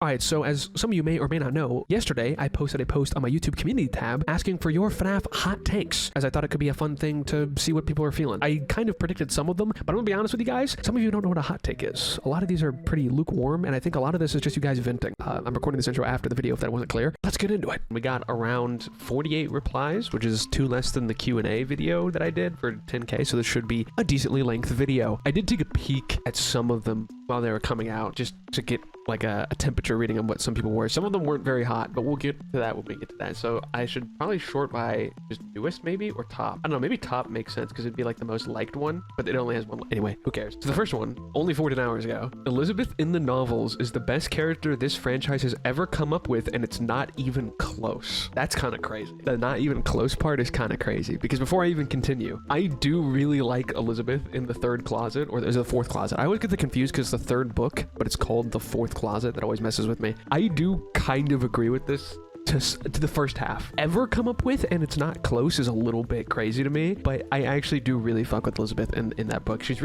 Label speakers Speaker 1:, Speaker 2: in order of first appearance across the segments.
Speaker 1: All right, so as some of you may or may not know, yesterday I posted a post on my YouTube community tab asking for your FNAF hot takes, as I thought it could be a fun thing to see what people are feeling. I kind of predicted some of them, but I'm gonna be honest with you guys, some of you don't know what a hot take is. A lot of these are pretty lukewarm, and I think a lot of this is just you guys venting. I'm recording this intro after the video if that wasn't clear. Let's get into it. We got around 48 replies, which is 2 less than the Q&A video that I did for 10K, so this should be a decently length video. I did take a peek at some of them while they were coming out, just to get like a temperature reading of what some people were. Some of them weren't very hot, but we'll get to that when we get to that. So I should probably sort by just newest maybe, or top. I don't know, maybe top makes sense because it'd be like the most liked one, but it only has one. Anyway, who cares? So the first one, only 14 hours ago. Elizabeth in the novels is the best character this franchise has ever come up with, and it's not even close. That's kind of crazy. The not even close part is kind of crazy, because before I even continue, I do really like Elizabeth in the third closet, or there's a fourth closet. I always get the confused because it's the third book, but it's called the fourth closet. That always messes with me. I do kind of agree with this to the first half. Ever come up with, and it's not close, is a little bit crazy to me, but I actually do really fuck with Elizabeth in that book. She's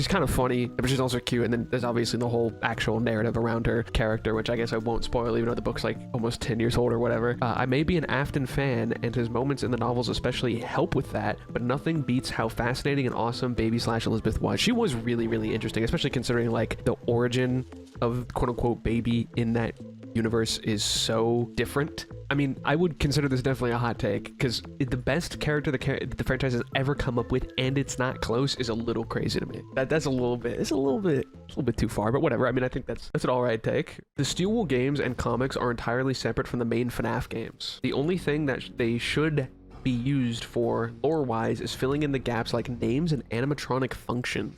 Speaker 1: kind of funny, but she's also cute, and then there's obviously the whole actual narrative around her character, which I guess I won't spoil even though the book's like almost 10 years old or whatever. I may be an Afton fan, and his moments in the novels especially help with that, but nothing beats how fascinating and awesome Baby/Elizabeth was. She was really, really interesting, especially considering like the origin of quote-unquote baby in that universe is so different. I mean, I would consider this definitely a hot take, because the best character the franchise has ever come up with, and it's not close, is a little crazy to me. It's a little bit too far, but whatever. I mean, I think that's an alright take. The Steelwool games and comics are entirely separate from the main FNAF games. The only thing that they should be used for lore-wise is filling in the gaps like names and animatronic function.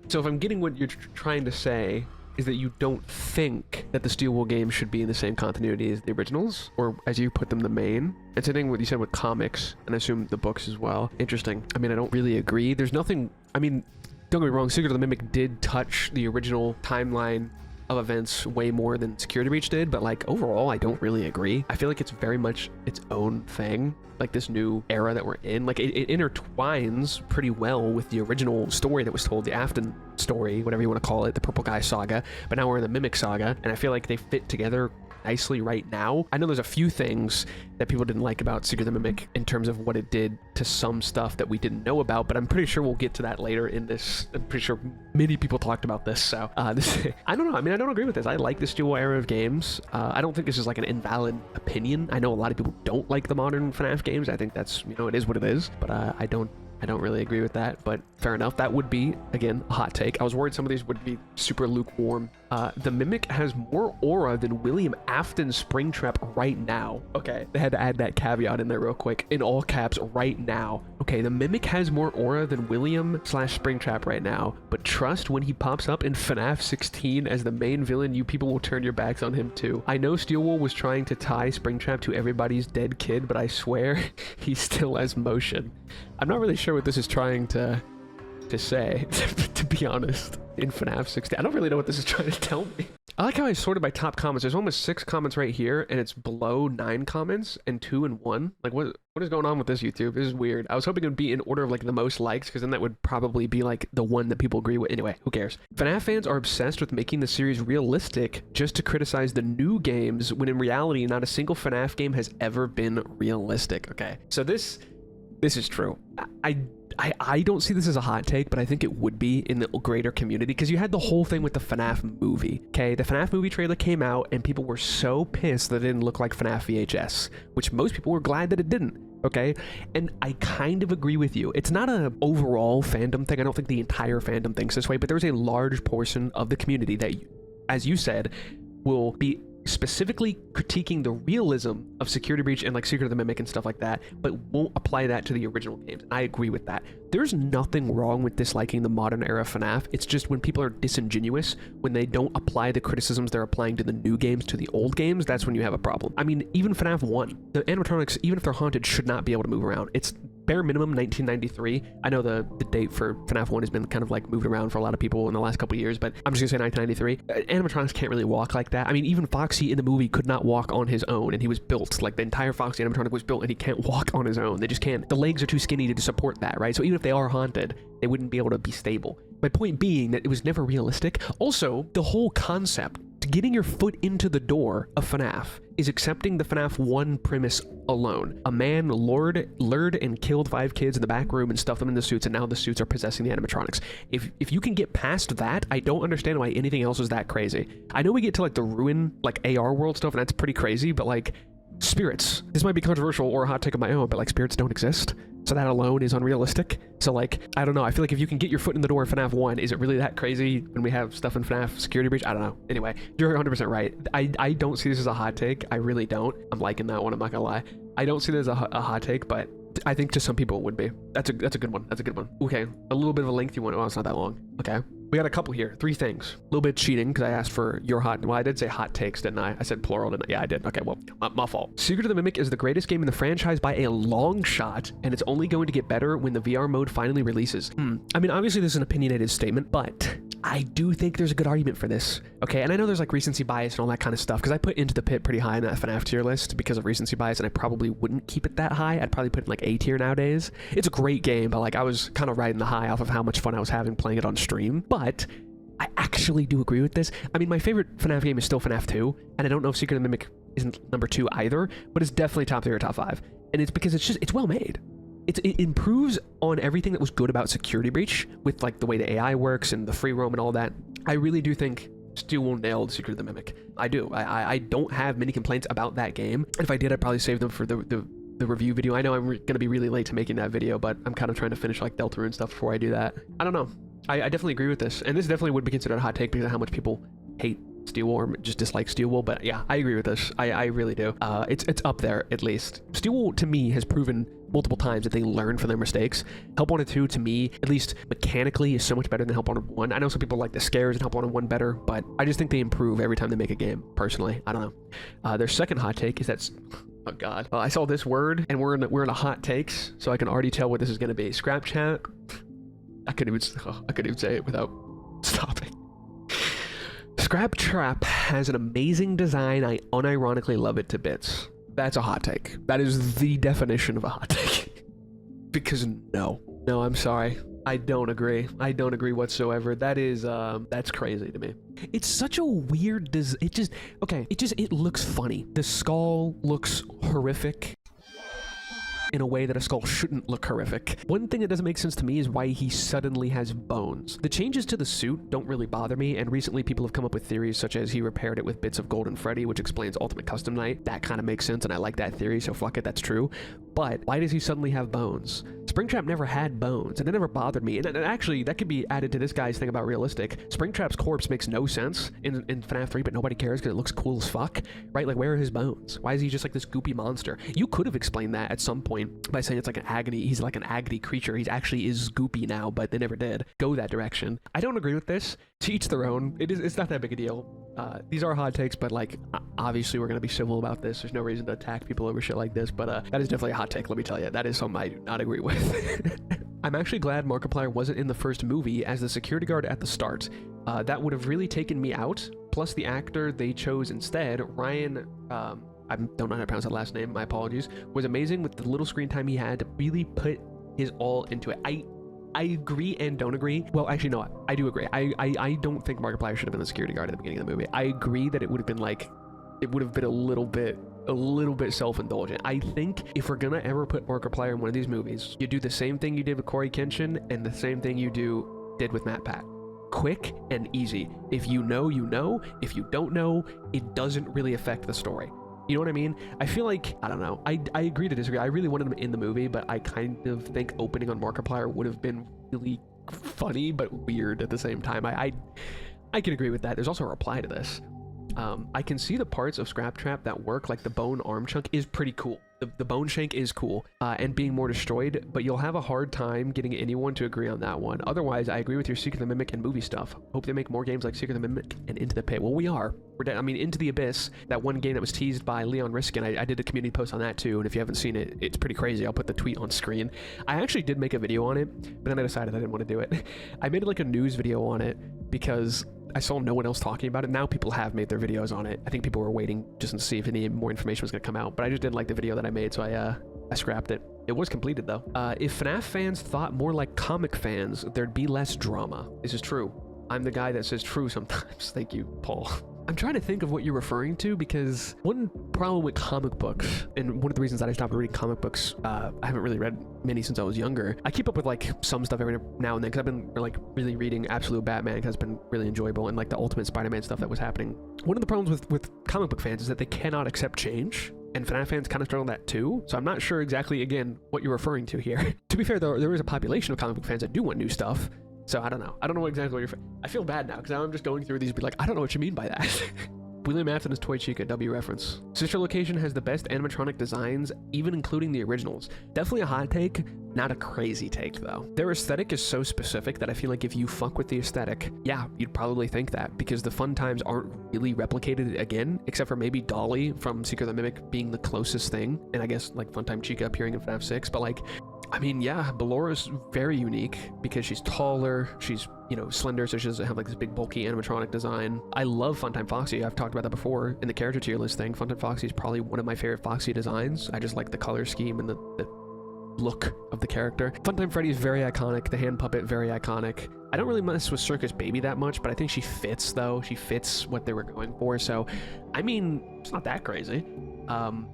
Speaker 1: So if I'm getting what you're trying to say, is that you don't think that the Steelwool games should be in the same continuity as the originals, or as you put them, the main. It's the thing what you said with comics, and I assume the books as well. Interesting. I mean, I don't really agree. There's nothing, I mean, don't get me wrong, Secret of the Mimic did touch the original timeline of events way more than Security Breach did, but like overall I don't really agree. I feel like it's very much its own thing, like this new era that we're in. Like it intertwines pretty well with the original story that was told, the Afton story, whatever you want to call it, the Purple Guy saga, but now we're in the Mimic saga, and I feel like they fit together nicely right now. I know there's a few things that people didn't like about Secret of the Mimic in terms of what it did to some stuff that we didn't know about, but I'm pretty sure we'll get to that later in this. I'm pretty sure many people talked about this, so I don't know. I mean, I don't agree with this. I like the Steelwool era of games. I don't think this is like an invalid opinion. I know a lot of people don't like the modern FNAF games. I think that's, you know, it is what it is, but I don't really agree with that, but fair enough. That would be, again, a hot take. I was worried some of these would be super lukewarm. The Mimic has more aura than William Afton's Springtrap right now. Okay, they had to add that caveat in there real quick. In all caps, right now. Okay, the Mimic has more aura than William/Springtrap right now, but trust when he pops up in FNAF 16 as the main villain, you people will turn your backs on him too. I know Steelwool was trying to tie Springtrap to everybody's dead kid, but I swear he still has motion. I'm not really sure what this is trying to say, to be honest, in FNAF 16. I don't really know what this is trying to tell me. I like how I sorted by top comments. There's almost 6 comments right here, and it's below 9 comments, and 2 and 1. Like, what is going on with this, YouTube? This is weird. I was hoping it would be in order of, like, the most likes, because then that would probably be, like, the one that people agree with. Anyway, who cares? FNAF fans are obsessed with making the series realistic just to criticize the new games, when in reality, not a single FNAF game has ever been realistic. Okay, so this is true. I don't see this as a hot take, but I think it would be in the greater community, because you had the whole thing with the FNAF movie, okay? The FNAF movie trailer came out, and people were so pissed that it didn't look like FNAF VHS, which most people were glad that it didn't, okay? And I kind of agree with you. It's not an overall fandom thing. I don't think the entire fandom thinks this way, but there's a large portion of the community that, as you said, will be specifically critiquing the realism of Security Breach and like Secret of the Mimic and stuff like that, but won't apply that to the original games. I agree with that. There's nothing wrong with disliking the modern era FNAF. It's just when people are disingenuous, when they don't apply the criticisms they're applying to the new games to the old games, that's when you have a problem. I mean, even FNAF 1, the animatronics, even if they're haunted, should not be able to move around. It's bare minimum 1993. I know the date for FNAF 1 has been kind of like moved around for a lot of people in the last couple of years, but I'm just gonna say 1993. Animatronics can't really walk like that. I mean, even Foxy in the movie could not walk on his own, and he was built, like the entire Foxy animatronic was built, and he can't walk on his own. They just can't. The legs are too skinny to support that, right? So even if they are haunted, they wouldn't be able to be stable. My point being that it was never realistic. Also, the whole concept, to getting your foot into the door of FNAF is accepting the FNAF 1 premise alone. A man lured and killed 5 kids in the back room and stuffed them in the suits, and now the suits are possessing the animatronics. If you can get past that, I don't understand why anything else is that crazy. I know we get to like the ruin, like AR world stuff, and that's pretty crazy, but like spirits. This might be controversial or a hot take of my own, but like spirits don't exist. So that alone is unrealistic. So like, I don't know. I feel like if you can get your foot in the door of FNAF 1, is it really that crazy when we have stuff in FNAF Security Breach? I don't know. Anyway, you're 100% right. I don't see this as a hot take. I really don't. I'm liking that one. I'm not gonna lie. I don't see this as a hot take, but I think to some people it would be. That's a good one. That's a good one. Okay, a little bit of a lengthy one. Oh, it's not that long. Okay. We got a couple here. 3 things. A little bit cheating because I asked for your well, I did say hot takes, didn't I? I said plural, didn't I? Yeah, I did. Okay, well, my fault. Secret of the Mimic is the greatest game in the franchise by a long shot, and it's only going to get better when the VR mode finally releases. I mean, obviously this is an opinionated statement, but I do think there's a good argument for this. Okay, and I know there's like recency bias and all that kind of stuff, because I put Into the Pit pretty high in that FNAF tier list because of recency bias, and I probably wouldn't keep it that high. I'd probably put it in like A tier nowadays. It's a great game, but like I was kind of riding the high off of how much fun I was having playing it on stream. But I actually do agree with this. I mean, my favorite FNAF game is still FNAF 2, and I don't know if Secret of the Mimic isn't number 2 either, but it's definitely top 3 or top 5. And it's because it's well made. It improves on everything that was good about Security Breach, with like the way the AI works and the free roam and all that. I really do think Steel nailed Secret of the Mimic. I do. I don't have many complaints about that game. And if I did, I'd probably save them for the review video. I know I'm gonna be really late to making that video, but I'm kind of trying to finish like Delta and stuff before I do that. I don't know. I definitely agree with this, and this definitely would be considered a hot take because of how much people hate Steel Wool or just dislike Steel Wool, but yeah, I agree with this. I really do. It's up there, at least. Steel Wool, to me, has proven multiple times that they learn from their mistakes. Help Wanted 2, to me, at least mechanically, is so much better than Help Wanted 1. I know some people like the scares and Help Wanted 1 better, but I just think they improve every time they make a game, personally. I don't know. Their second hot take is that... Oh god. I saw this word, and we're in a hot takes, so I can already tell what this is going to be. Scraptrap. I couldn't even say it without stopping. Scraptrap has an amazing design. I unironically love it to bits. That's a hot take. That is the definition of a hot take. Because no, I'm sorry. I don't agree. I don't agree whatsoever. That is, that's crazy to me. It's such a weird it looks funny. The skull looks horrific in a way that a skull shouldn't look horrific. One thing that doesn't make sense to me is why he suddenly has bones. The changes to the suit don't really bother me, and recently people have come up with theories such as he repaired it with bits of Golden Freddy, which explains Ultimate Custom Night. That kind of makes sense, and I like that theory, so fuck it, that's true. But why does he suddenly have bones? Springtrap never had bones, and it never bothered me. And actually, that could be added to this guy's thing about realistic. Springtrap's corpse makes no sense in FNAF 3, but nobody cares because it looks cool as fuck, right? Like, where are his bones? Why is he just like this goopy monster? You could have explained that at some point by saying it's like an agony. He's like an agony creature. He actually is goopy now, but they never did go that direction. I don't agree with this. To each their own. It's not that big a deal. These are hot takes, but like, obviously we're gonna be civil about this. There's no reason to attack people over shit like this, but that is definitely a hot take, let me tell you. That is something I do not agree with. I'm actually glad Markiplier wasn't in the first movie as the security guard at the start. That would have really taken me out. Plus the actor they chose instead, Ryan, I don't know how to pronounce that last name, my apologies, was amazing with the little screen time he had to really put his all into it. I agree and don't agree. Well, actually, no, I do agree. I don't think Markiplier should have been the security guard at the beginning of the movie. I agree that it would have been like, it would have been a little bit self-indulgent. I think if we're gonna ever put Markiplier in one of these movies, you do the same thing you did with Corey Kenshin and the same thing you did with Matt Pat. Quick and easy. If you know, you know. If you don't know, it doesn't really affect the story. You know what I mean? I feel like, I don't know. I agree to disagree. I really wanted him in the movie, but I kind of think opening on Markiplier would have been really funny, but weird at the same time. I can agree with that. There's also a reply to this. I can see the parts of Scraptrap that work, like the bone arm chunk is pretty cool. The bone shank is cool, and being more destroyed, but you'll have a hard time getting anyone to agree on that one. Otherwise, I agree with your Secret of the Mimic and movie stuff. Hope they make more games like Secret of the Mimic and Into the Pit. Well, we are. I mean, Into the Abyss, that one game that was teased by Leon Riskin, I did a community post on that too, and if you haven't seen it, it's pretty crazy. I'll put the tweet on screen. I actually did make a video on it, but then I decided I didn't want to do it. I made like a news video on it because I saw no one else talking about it. Now people have made their videos on it. I think people were waiting just to see if any more information was going to come out, but I just didn't like the video that I made, so I scrapped it. It was completed though. If FNAF fans thought more like comic fans, there'd be less drama. This is true. I'm the guy that says true sometimes. Thank you, Paul. I'm trying to think of what you're referring to, because one problem with comic books, and one of the reasons that I stopped reading comic books, I haven't really read many since I was younger. I keep up with like some stuff every now and then, because I've been like really reading Absolute Batman, because it's been really enjoyable, and like the Ultimate Spider-Man stuff that was happening. One of the problems with comic book fans is that they cannot accept change. And FNAF fans kind of struggle with that too. So I'm not sure exactly, again, what you're referring to here. To be fair, though, there is a population of comic book fans that do want new stuff. So I don't know. I don't know exactly what you're... I feel bad now, because now I'm just going through these and be like, I don't know what you mean by that. William Afton is Toy Chica, W reference. Sister Location has the best animatronic designs, even including the originals. Definitely a hot take, not a crazy take though. Their aesthetic is so specific that I feel like if you fuck with the aesthetic, yeah, you'd probably think that, because the fun times aren't really replicated again, except for maybe Dolly from Secret of the Mimic being the closest thing, and I guess like Funtime Chica appearing in FNAF 6, but like, I mean, yeah, Bellora's very unique because she's taller, she's, you know, slender, so she doesn't have like this big bulky animatronic design. I love Funtime Foxy. I've talked about that before in the character tier list thing. Funtime Foxy is probably one of my favorite Foxy designs. I just like the color scheme and the look of the character. Funtime Freddy is very iconic. The hand puppet, very iconic. I don't really mess with Circus Baby that much, but I think she fits though. She fits what they were going for. So, I mean, it's not that crazy.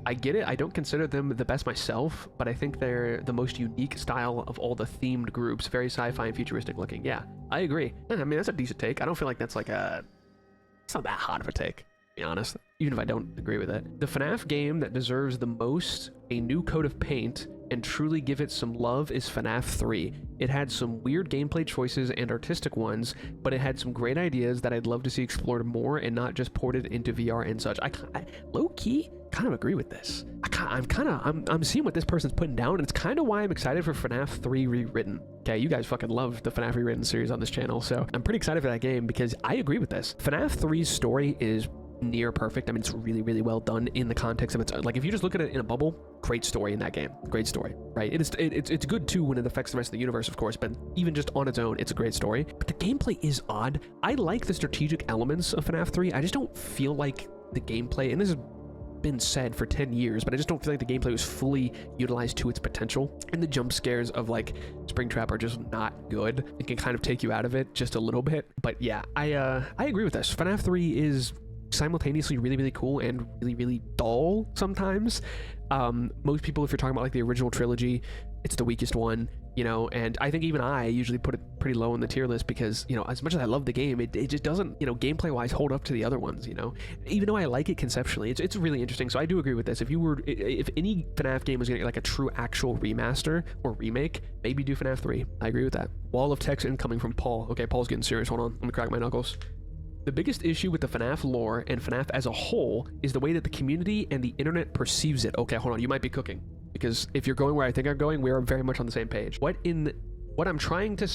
Speaker 1: I get it. I don't consider them the best myself, but I think they're the most unique style of all the themed groups. Very sci-fi and futuristic looking. Yeah, I agree. I mean, that's a decent take. I don't feel like that's like it's not that hot of a take, to be honest, even if I don't agree with it. The FNAF game that deserves the most a new coat of paint and truly give it some love is FNAF 3. It had some weird gameplay choices and artistic ones, but it had some great ideas that I'd love to see explored more and not just ported into VR and such. I low-key kind of agree with this. I'm seeing what this person's putting down, and it's kind of why I'm excited for FNAF 3 Rewritten. Okay, you guys fucking love the FNAF Rewritten series on this channel, so I'm pretty excited for that game because I agree with this. FNAF 3's story is near perfect. I mean, it's really, really well done in the context of its, like, if you just look at it in a bubble, great story in that game. Great story, right? It's good too when it affects the rest of the universe, of course, but even just on its own, it's a great story. But the gameplay is odd. I like the strategic elements of FNAF 3. I just don't feel like the gameplay, and this has been said for 10 years, but I just don't feel like the gameplay was fully utilized to its potential. And the jump scares of like Springtrap are just not good. It can kind of take you out of it just a little bit. But yeah, I agree with this. FNAF 3 is simultaneously really, really cool and really, really dull sometimes. Most people, if you're talking about like the original trilogy, it's the weakest one, you know, and I think even I usually put it pretty low in the tier list because, you know, as much as I love the game, it just doesn't, you know, gameplay wise hold up to the other ones, you know, even though I like it conceptually. It's really interesting. So I do agree with this. If any FNAF game was gonna get like a true actual remaster or remake, maybe do FNAF 3. I agree with that. Wall of text incoming from Paul. Okay, Paul's getting serious. Hold on, let me crack my knuckles. The biggest issue with the FNAF lore and FNAF as a whole is the way that the community and the internet perceives it. Okay, hold on, you might be cooking. Because if you're going where I think I'm going, we are very much on the same page. What I'm trying to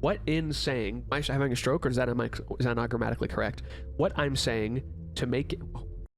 Speaker 1: what in saying, am I having a stroke, or is that not grammatically correct? What I'm saying to make it,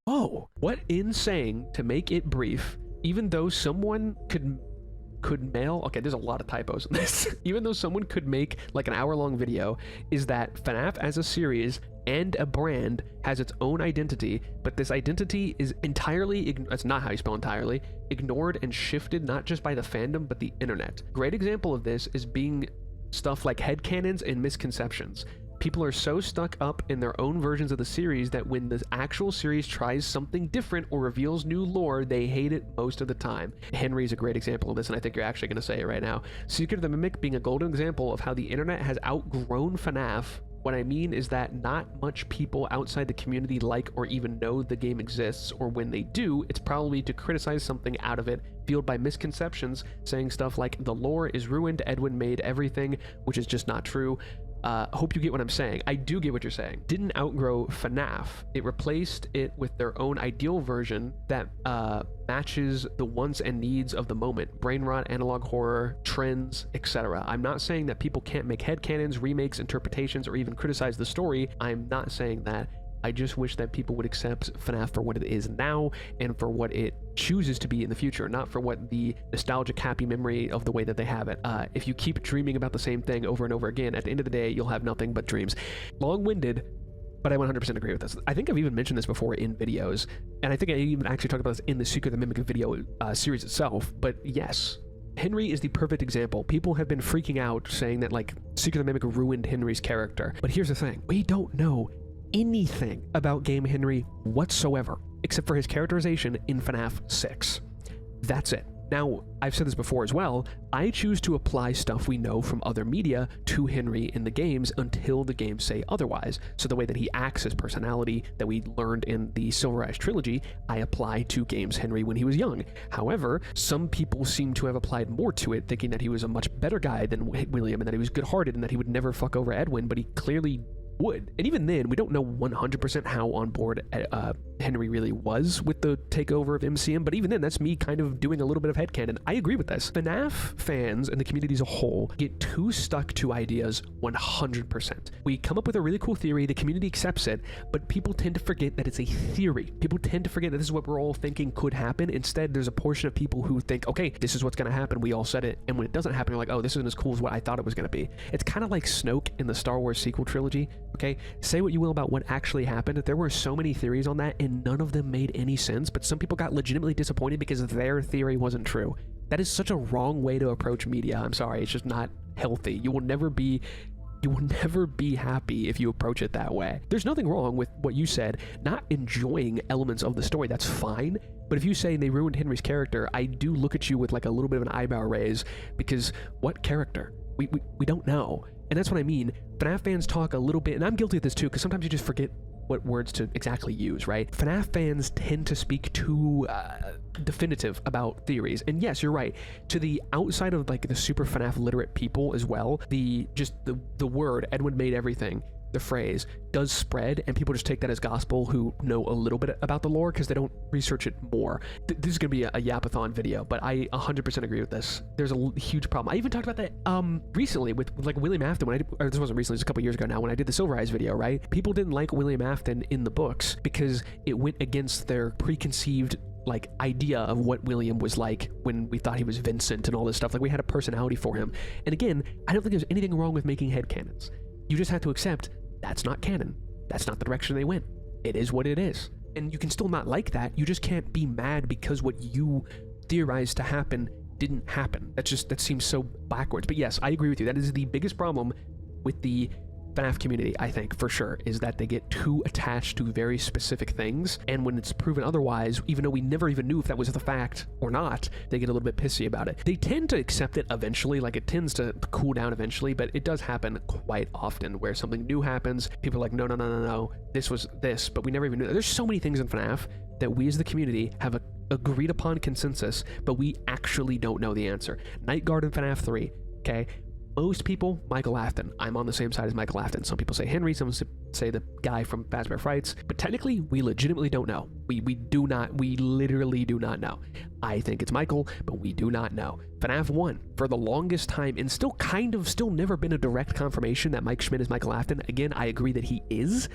Speaker 1: what in saying to make it brief, even though someone could mail, okay, there's a lot of typos in this. Even though someone could make like an hour-long video, is that FNAF as a series and a brand has its own identity, but this identity is entirely, that's not how you spell entirely, ignored and shifted not just by the fandom, but the internet. Great example of this is being stuff like headcanons and misconceptions. People are so stuck up in their own versions of the series that when the actual series tries something different or reveals new lore, they hate it most of the time. Henry's a great example of this, and I think you're actually going to say it right now. Secret of the Mimic being a golden example of how the internet has outgrown FNAF. What I mean is that not much people outside the community like or even know the game exists, or when they do, it's probably to criticize something out of it, fueled by misconceptions, saying stuff like, the lore is ruined, Edwin made everything, which is just not true. Hope you get what I'm saying. I do get what you're saying. Didn't outgrow FNAF. It replaced it with their own ideal version that matches the wants and needs of the moment. Brain rot, analog horror, trends, etc. I'm not saying that people can't make headcanons, remakes, interpretations, or even criticize the story. I'm not saying that. I just wish that people would accept FNAF for what it is now and for what it chooses to be in the future, not for what the nostalgic happy memory of the way that they have it. If you keep dreaming about the same thing over and over again, at the end of the day, you'll have nothing but dreams. Long-winded, but I 100% agree with this. I think I've even mentioned this before in videos, and I think I even actually talked about this in the Secret of the Mimic video series itself, but yes. Henry is the perfect example. People have been freaking out saying that like Secret of the Mimic ruined Henry's character, but here's the thing. We don't know anything about Game Henry whatsoever, except for his characterization in FNAF 6. That's it. Now, I've said this before as well, I choose to apply stuff we know from other media to Henry in the games until the games say otherwise. So the way that he acts, his personality that we learned in the Silver Ash trilogy, I apply to Games Henry when he was young. However, some people seem to have applied more to it, thinking that he was a much better guy than William, and that he was good-hearted, and that he would never fuck over Edwin, but he clearly would. And even then, we don't know 100% how on board Henry really was with the takeover of MCM, but even then, that's me kind of doing a little bit of headcanon. I agree with this. FNAF fans and the community as a whole get too stuck to ideas 100%. We come up with a really cool theory, the community accepts it, but people tend to forget that it's a theory. People tend to forget that this is what we're all thinking could happen. Instead, there's a portion of people who think, okay, this is what's going to happen, we all said it, and when it doesn't happen, you're like, oh, this isn't as cool as what I thought it was going to be. It's kind of like Snoke in the Star Wars sequel trilogy. Okay, say what you will about what actually happened. There were so many theories on that, and none of them made any sense, but some people got legitimately disappointed because their theory wasn't true. That is such a wrong way to approach media. I'm sorry, it's just not healthy. You will never be happy if you approach it that way. There's nothing wrong with what you said, not enjoying elements of the story, that's fine. But if you say they ruined Henry's character, I do look at you with like a little bit of an eyebrow raise, because what character? We don't know. And that's what I mean. FNAF fans talk a little bit, and I'm guilty of this too, because sometimes you just forget what words to exactly use, right? FNAF fans tend to speak too definitive about theories. And yes, you're right. To the outside of like the super FNAF literate people as well, the word Edwin made everything, the phrase, does spread, and people just take that as gospel who know a little bit about the lore because they don't research it more. This is going to be a Yappathon video, but I 100% agree with this. There's a huge problem. I even talked about that recently with like William Afton when I did, or this wasn't recently, it was a couple years ago now, when I did the Silver Eyes video, right? People didn't like William Afton in the books because it went against their preconceived like idea of what William was like when we thought he was Vincent and all this stuff. Like we had a personality for him. And again, I don't think there's anything wrong with making headcanons. You just have to accept that's not canon. That's not the direction they went. It is what it is. And you can still not like that. You just can't be mad because what you theorized to happen didn't happen. That seems so backwards. But yes, I agree with you. That is the biggest problem with the FNAF community, I think, for sure, is that they get too attached to very specific things, and when it's proven otherwise, even though we never even knew if that was the fact or not, they get a little bit pissy about it. They tend to accept it eventually, like it tends to cool down eventually, but it does happen quite often where something new happens, people are like, no, this was this, but we never even knew. There's so many things in FNAF that we as the community have a agreed upon consensus, but we actually don't know the answer. Night Guard in FNAF 3, okay? Most people, Michael Afton. I'm on the same side as Michael Afton. Some people say Henry, some say the guy from Fazbear Frights, but technically, we legitimately don't know. We literally do not know. I think it's Michael, but we do not know. FNAF 1, for the longest time, and still never been a direct confirmation that Mike Schmidt is Michael Afton. Again, I agree that he is,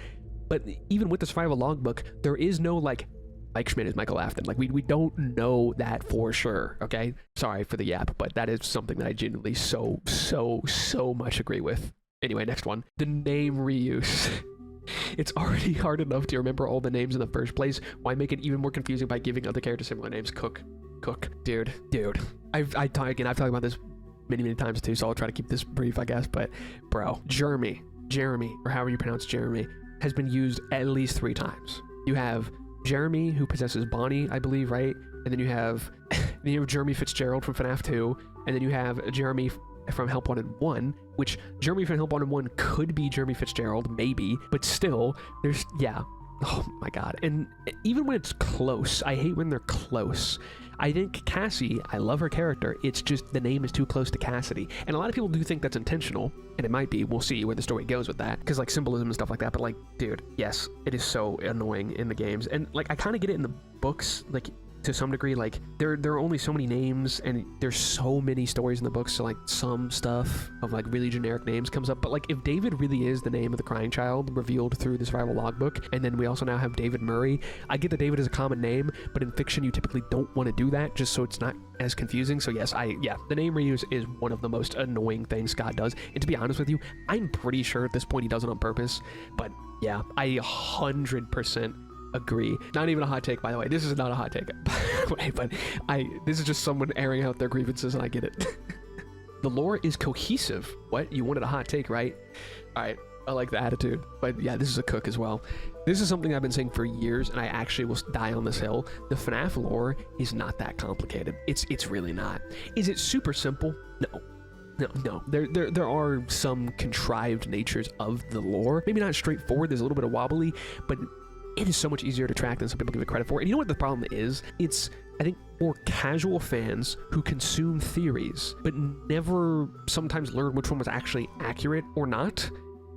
Speaker 1: but even with the survival logbook, there is no, like, Mike Schmidt is Michael Afton. Like, we don't know that for sure, okay? Sorry for the yap, but that is something that I genuinely so much agree with. Anyway, next one. The name reuse. It's already hard enough to remember all the names in the first place. Why make it even more confusing by giving other characters similar names? Cook. Dude. I've talked about this many times too, so I'll try to keep this brief, I guess, but bro, Jeremy, or however you pronounce Jeremy, has been used at least 3 times. You have Jeremy, who possesses Bonnie, I believe, right? And then you have Jeremy Fitzgerald from FNAF 2, and then you have Jeremy from Help Wanted 1, which Jeremy from Help Wanted 1 could be Jeremy Fitzgerald, maybe, but still, oh my god. And even when it's close, I hate when they're close. I think Cassie, I love her character, it's just the name is too close to Cassidy. And a lot of people do think that's intentional, and it might be, we'll see where the story goes with that, because like symbolism and stuff like that, but like, dude, yes, it is so annoying in the games. And like, I kind of get it in the books, like, to some degree, like there are only so many names and there's so many stories in the books, so like some stuff of like really generic names comes up, but like if David really is the name of the crying child revealed through the survival logbook, and then we also now have David Murray, I get that David is a common name, but in fiction you typically don't want to do that just so it's not as confusing. So yes, the name reuse is one of the most annoying things Scott does, and to be honest with you, I'm pretty sure at this point he does it on purpose, but yeah, I 100% agree. Not even a hot take, by the way. This is not a hot take, but this is just someone airing out their grievances, and I get it. The lore is cohesive. What? You wanted a hot take, right? All right. I like the attitude. But yeah, this is a cook as well. This is something I've been saying for years, and I actually will die on this hill. The FNAF lore is not that complicated. It's really not. Is it super simple? No. No. There are some contrived natures of the lore. Maybe not straightforward. There's a little bit of wobbly, but it is so much easier to track than some people give it credit for. And you know what the problem is? It's, I think, more casual fans who consume theories, but never sometimes learn which one was actually accurate or not.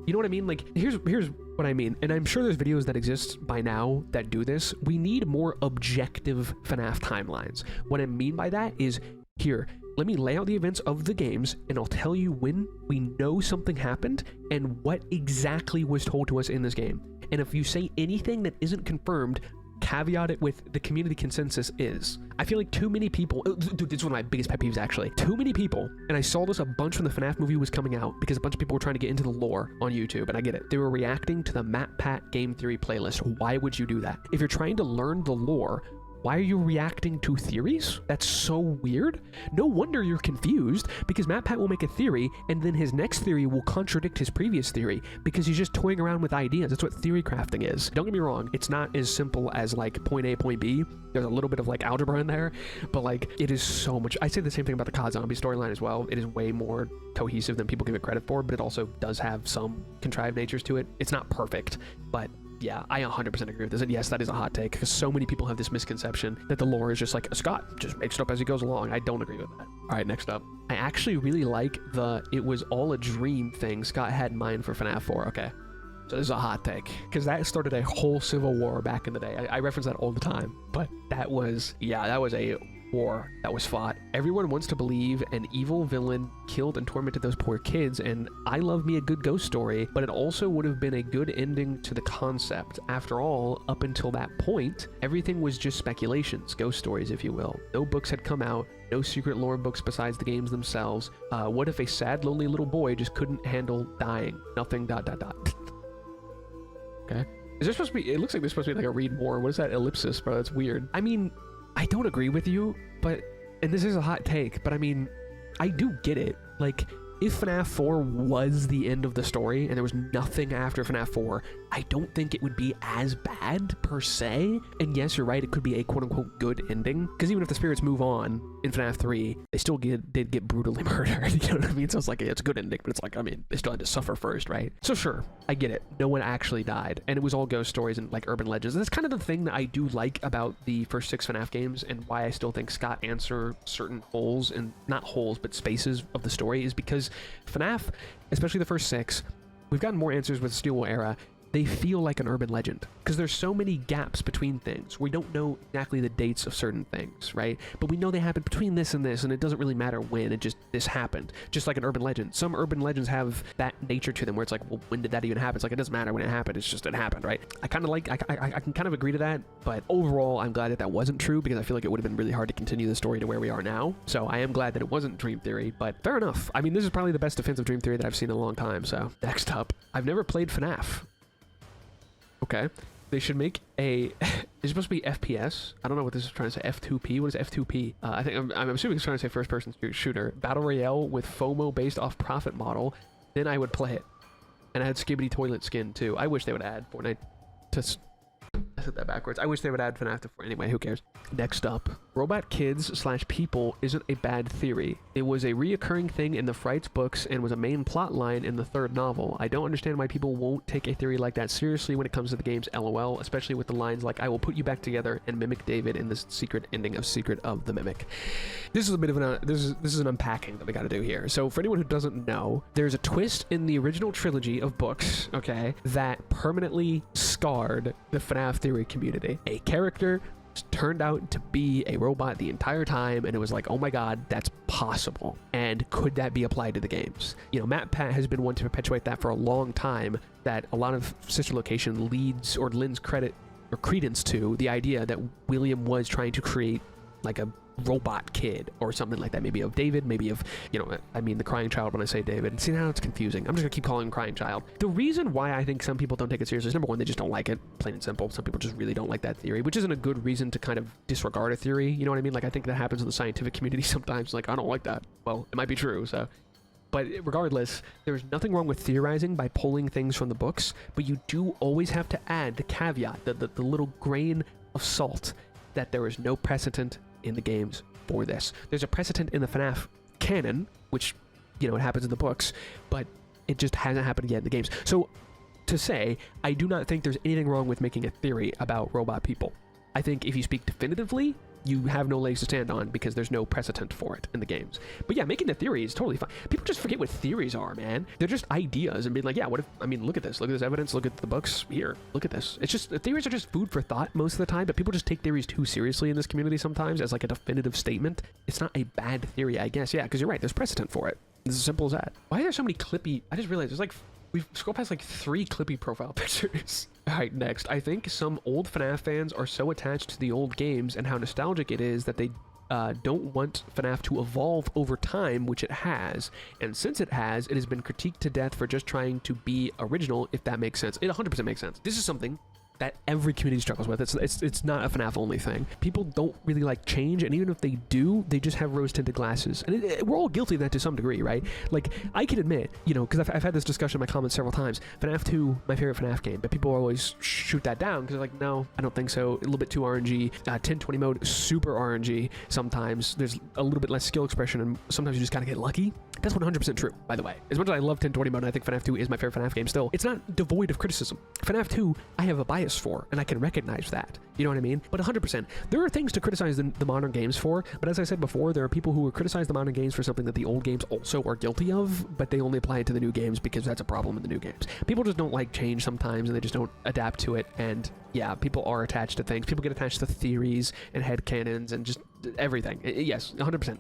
Speaker 1: You know what I mean? Like, here's what I mean. And I'm sure there's videos that exist by now that do this. We need more objective FNAF timelines. What I mean by that is, here, let me lay out the events of the games, and I'll tell you when we know something happened and what exactly was told to us in this game. And if you say anything that isn't confirmed, caveat it with the community consensus is. I feel like too many people, dude, this is one of my biggest pet peeves actually. Too many people, and I saw this a bunch when the FNAF movie was coming out because a bunch of people were trying to get into the lore on YouTube, and I get it. They were reacting to the MatPat Game Theory playlist. Why would you do that? If you're trying to learn the lore, why are you reacting to theories? That's so weird. No wonder you're confused, because MatPat will make a theory and then his next theory will contradict his previous theory because he's just toying around with ideas. That's what theory crafting is. Don't get me wrong, it's not as simple as like point A, point B. There's a little bit of like algebra in there, but like it is so much. I say the same thing about the COD Zombie storyline as well. It is way more cohesive than people give it credit for, but it also does have some contrived natures to it. It's not perfect, but yeah, I 100% agree with this. And yes, that is a hot take, because so many people have this misconception that the lore is just like, Scott just makes it up as he goes along. I don't agree with that. All right, next up. I actually really like the "it was all a dream" thing Scott had in mind for FNAF 4. Okay, so this is a hot take, because that started a whole civil war back in the day. I reference that all the time, but that was, yeah, that was a war that was fought. Everyone wants to believe an evil villain killed and tormented those poor kids, and I love me a good ghost story, but it also would have been a good ending to the concept. After all, up until that point, everything was just speculations, ghost stories if you will. No books had come out, no secret lore books besides the games themselves. What if a sad, lonely little boy just couldn't handle dying? Nothing, ... Okay. Is there supposed to be, it looks like there's supposed to be like a read more. What is that ellipsis, bro? That's weird. I mean, I don't agree with you, but, and this is a hot take, but I mean, I do get it. Like, if FNAF 4 was the end of the story and there was nothing after FNAF 4, I don't think it would be as bad per se. And yes, you're right, it could be a quote-unquote good ending, because even if the spirits move on in FNAF 3, they still did get brutally murdered. You know what I mean? So it's like, it's a good ending, but it's like, I mean, they still had to suffer first, right? So sure, I get it. No one actually died, and it was all ghost stories and like urban legends. And that's kind of the thing that I do like about the first 6 FNAF games, and why I still think Scott answer certain holes, and not holes, but spaces of the story, is because FNAF, especially the first 6, we've gotten more answers with Steel Wool Era. They feel like an urban legend because there's so many gaps between things. We don't know exactly the dates of certain things, right? But we know they happened between this and this, and it doesn't really matter when. It just, this happened, just like an urban legend. Some urban legends have that nature to them where it's like, well, when did that even happen? It's like, it doesn't matter when it happened. It's just, it happened, right? I kind of like, I can kind of agree to that, but overall, I'm glad that that wasn't true, because I feel like it would have been really hard to continue the story to where we are now. So I am glad that it wasn't Dream Theory, but fair enough. I mean, this is probably the best defensive Dream Theory that I've seen in a long time. So next up, I've never played FNAF. Okay, they should make a, it's supposed to be FPS. I don't know what this is trying to say. F2P? What is F2P? I think, I'm assuming it's trying to say first person shooter. Battle Royale with FOMO based off profit model. Then I would play it. And I had Skibbity Toilet Skin too. I wish they would add Fortnite to, I said that backwards. I wish they would add FNAF to 4. Anyway, who cares? Next up, robot kids / people isn't a bad theory. It was a reoccurring thing in the Frights books and was a main plot line in the 3rd novel. I don't understand why people won't take a theory like that seriously when it comes to the game's LOL, especially with the lines like, "I will put you back together and mimic David in the secret ending of Secret of the Mimic." This is a bit of an, this is an unpacking that we got to do here. So for anyone who doesn't know, there's a twist in the original trilogy of books, okay, that permanently scarred the FNAF theory community. A character turned out to be a robot the entire time, and it was like, oh my god, that's possible, and could that be applied to the games? You know, MatPat has been one to perpetuate that for a long time, that a lot of Sister Location leads or lends credit or credence to the idea that William was trying to create like a robot kid or something like that, maybe of David, maybe of, you know, I mean the crying child when I say David. See, now it's confusing. I'm just gonna keep calling him crying child. The reason why I think some people don't take it seriously is, number one, they just don't like it, plain and simple. Some people just really don't like that theory, which isn't a good reason to kind of disregard a theory, you know what I mean? Like, I think that happens in the scientific community sometimes, like, I don't like that. Well, it might be true, so But regardless, there's nothing wrong with theorizing by pulling things from the books, but you do always have to add the caveat, the little grain of salt, that there is no precedent in the games for this. There's a precedent in the FNAF canon, which, you know, it happens in the books, but it just hasn't happened yet in the games. So, to say, I do not think there's anything wrong with making a theory about robot people. I think if you speak definitively, you have no legs to stand on because there's no precedent for it in the games. But yeah, making the theory is totally fine. People just forget what theories are, man. They're just ideas and being like, yeah, what if, I mean, look at this evidence, look at the books, here, look at this. It's just, theories are just food for thought most of the time, but people just take theories too seriously in this community sometimes as like a definitive statement. It's not a bad theory, I guess. Yeah, because you're right, there's precedent for it. It's as simple as that. Why are there so many clippy, I just realized there's like, we've scrolled past like 3 clippy profile pictures. Alright, next. I think some old FNAF fans are so attached to the old games and how nostalgic it is that they don't want FNAF to evolve over time, which it has. And since it has been critiqued to death for just trying to be original, if that makes sense. It 100% makes sense. This is something that every community struggles with. It's not a FNAF only thing. People don't really like change, and even if they do, they just have rose-tinted glasses. And we're all guilty of that to some degree, right? Like, I can admit, you know, because I've had this discussion in my comments several times, FNAF 2, my favorite FNAF game, but people always shoot that down because they're like, no, I don't think so. A little bit too RNG. 1020 mode, super RNG sometimes. There's a little bit less skill expression, and sometimes you just gotta get lucky. That's 100% true, by the way. As much as I love 1020 mode, and I think FNAF 2 is my favorite FNAF game still, it's not devoid of criticism. FNAF 2, I have a bias for, and I can recognize that. You know what I mean? But 100%. There are things to criticize the modern games for, but as I said before, there are people who will criticize the modern games for something that the old games also are guilty of, but they only apply it to the new games because that's a problem in the new games. People just don't like change sometimes, and they just don't adapt to it, and yeah, people are attached to things. People get attached to theories and headcanons and just everything. Yes, 100%.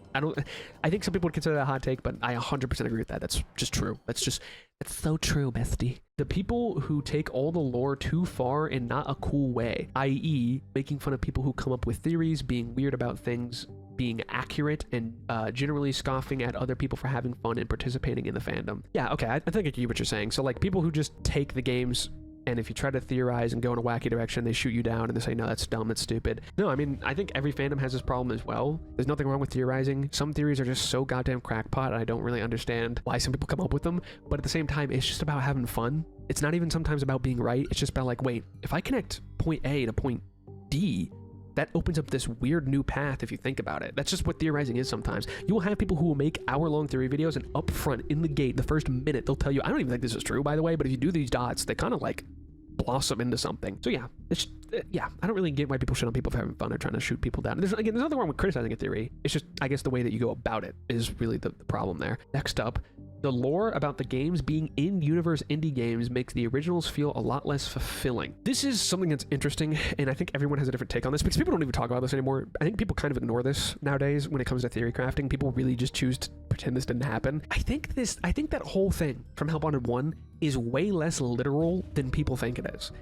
Speaker 1: I think some people would consider that a hot take, but I 100% agree with that. That's just true. That's so true, bestie. The people who take all the lore too far in not a cool way, i.e. making fun of people who come up with theories, being weird about things being accurate, and generally scoffing at other people for having fun and participating in the fandom. Yeah, okay, I think I get what you're saying. So like people who just take the games, and if you try to theorize and go in a wacky direction, they shoot you down and they say, no, that's dumb, that's stupid. No, I mean, I think every fandom has this problem as well. There's nothing wrong with theorizing. Some theories are just so goddamn crackpot, and I don't really understand why some people come up with them. But at the same time, it's just about having fun. It's not even sometimes about being right. It's just about like, wait, if I connect point A to point D, that opens up this weird new path if you think about it. That's just what theorizing is sometimes. You will have people who will make hour-long theory videos, and up front, in the gate, the first minute, they'll tell you, I don't even think this is true, by the way, but if you do these dots, they kind of like blossom into something. So yeah, it's yeah, I don't really get why people shit on people for having fun or trying to shoot people down. There's nothing wrong with criticizing a theory. It's just, I guess, the way that you go about it is really the problem there. Next up, the lore about the games being in-universe indie games makes the originals feel a lot less fulfilling. This is something that's interesting, and I think everyone has a different take on this because people don't even talk about this anymore. I think people kind of ignore this nowadays when it comes to theory crafting. People really just choose to pretend this didn't happen. I think that whole thing from Help Wanted 1 is way less literal than people think it is.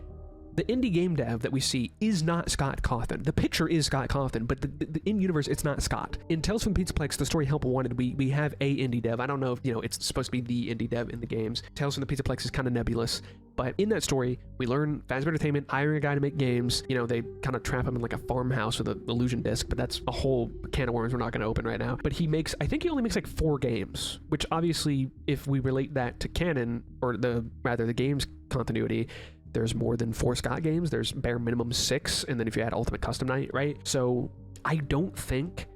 Speaker 1: The indie game dev that we see is not Scott Cawthon. The picture is Scott Cawthon, but the in-universe, it's not Scott. In Tales from the Pizzaplex, the story Help Wanted, we have a indie dev. I don't know if, you know, it's supposed to be the indie dev in the games. Tales from the Pizzaplex is kind of nebulous, but in that story, we learn Fazbear Entertainment hiring a guy to make games. You know, they kind of trap him in like a farmhouse with an illusion disc, but that's a whole can of worms we're not going to open right now. But he only makes like 4 games, which obviously, if we relate that to canon, or the game's continuity, there's more than 4 Scott games. There's bare minimum 6, and then if you add Ultimate Custom Night, right? So I don't think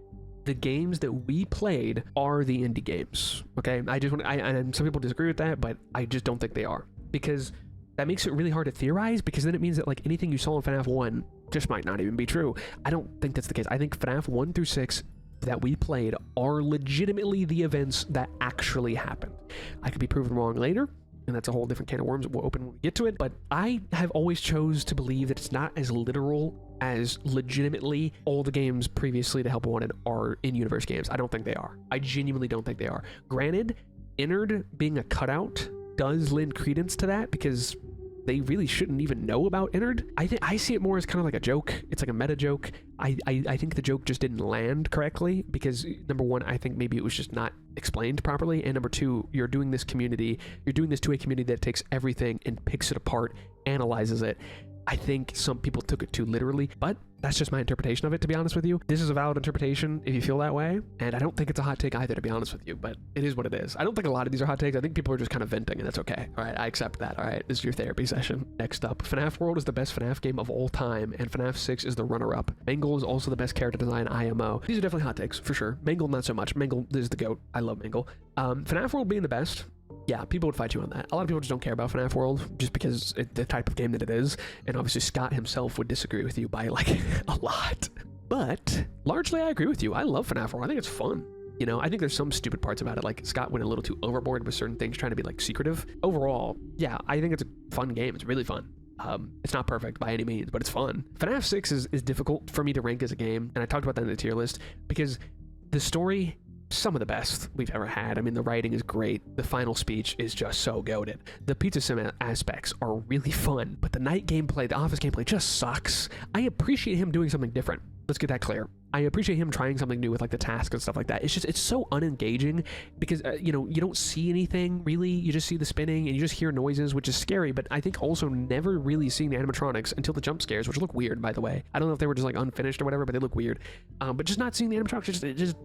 Speaker 1: the games that we played are the indie games, okay? And some people disagree with that, but I just don't think they are, because that makes it really hard to theorize, because then it means that like anything you saw in FNAF 1 just might not even be true. I don't think that's the case. I think FNAF 1 through 6 that we played are legitimately the events that actually happened. I could be proven wrong later, and that's a whole different can of worms that we'll open when we get to it, but I have always chose to believe that it's not as literal as legitimately all the games previously to Help Wanted are in-universe games. I don't think they are. I genuinely don't think they are. Granted, Innard being a cutout does lend credence to that, because they really shouldn't even know about Innard. I see it more as kind of like a joke. It's like a meta joke. I think the joke just didn't land correctly, because number one, I think maybe it was just not explained properly, and number two, you're doing this to a community that takes everything and picks it apart, analyzes it. I think some people took it too literally, but that's just my interpretation of it, to be honest with you. This is a valid interpretation if you feel that way, and I don't think it's a hot take either, to be honest with you, but it is what it is. I don't think a lot of these are hot takes. I think people are just kind of venting, and that's okay. All right, I accept that. All right, this is your therapy session. Next up, FNAF World is the best FNAF game of all time, and FNAF 6 is the runner-up. Mangle is also the best character design IMO. These are definitely hot takes, for sure. Mangle, not so much. Mangle is the GOAT. I love Mangle. FNAF World being the best, yeah, people would fight you on that. A lot of people just don't care about FNAF World just because the type of game that it is. And obviously Scott himself would disagree with you by like a lot. But largely I agree with you. I love FNAF World. I think it's fun. You know, I think there's some stupid parts about it. Like Scott went a little too overboard with certain things, trying to be like secretive. Overall, yeah, I think it's a fun game. It's really fun. It's not perfect by any means, but it's fun. FNAF 6 is difficult for me to rank as a game. And I talked about that in the tier list because the story, some of the best we've ever had. I mean, the writing is great. The final speech is just so goated. The pizza sim aspects are really fun, but the night gameplay, the office gameplay just sucks. I appreciate him doing something different. Let's get that clear. I appreciate him trying something new with like the task and stuff like that. It's just, it's so unengaging because, you know, you don't see anything really. You just see the spinning and you just hear noises, which is scary. But I think also never really seeing the animatronics until the jump scares, which look weird, by the way. I don't know if they were just like unfinished or whatever, but they look weird. But just not seeing the animatronics, it just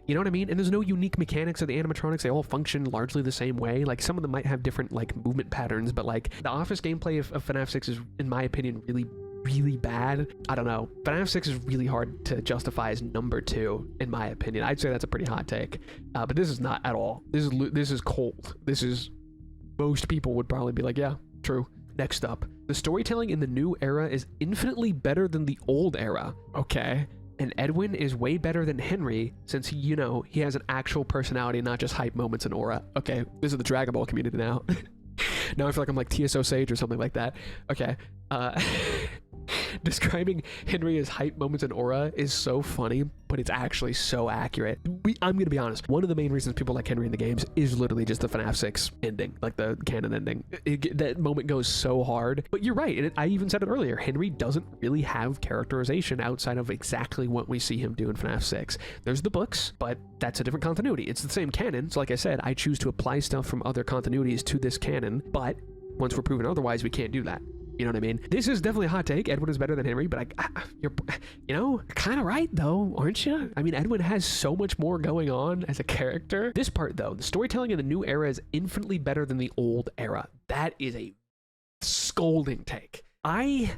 Speaker 1: you know what I mean? And there's no unique mechanics of the animatronics. They all function largely the same way. Like some of them might have different like movement patterns, but like the office gameplay of FNAF 6 is, in my opinion, really bad. I don't know. FNAF 6 is really hard to justify as number 2, in my opinion. I'd say that's a pretty hot take, but this is not at all. This is cold. This is, most people would probably be like, yeah, true. Next up, the storytelling in the new era is infinitely better than the old era. Okay. And Edwin is way better than Henry since he, you know, he has an actual personality, not just hype moments and aura. Okay, this is the Dragon Ball community now. Now I feel like I'm like TSO Sage or something like that. Okay. Describing Henry as hype moments and aura is so funny, but it's actually so accurate. I'm gonna be honest, one of the main reasons people like Henry in the games is literally just the FNAF 6 ending, like the canon ending. That moment goes so hard. But you're right, and I even said it earlier, Henry doesn't really have characterization outside of exactly what we see him do in FNAF 6. There's the books, but that's a different continuity. It's the same canon, so like I said, I choose to apply stuff from other continuities to this canon, but once we're proven otherwise, we can't do that. You know what I mean? This is definitely a hot take. Edwin is better than Henry, but you're, you know, kind of right though, aren't you? I mean, Edwin has so much more going on as a character. This part though, the storytelling in the new era is infinitely better than the old era. That is a scolding take. I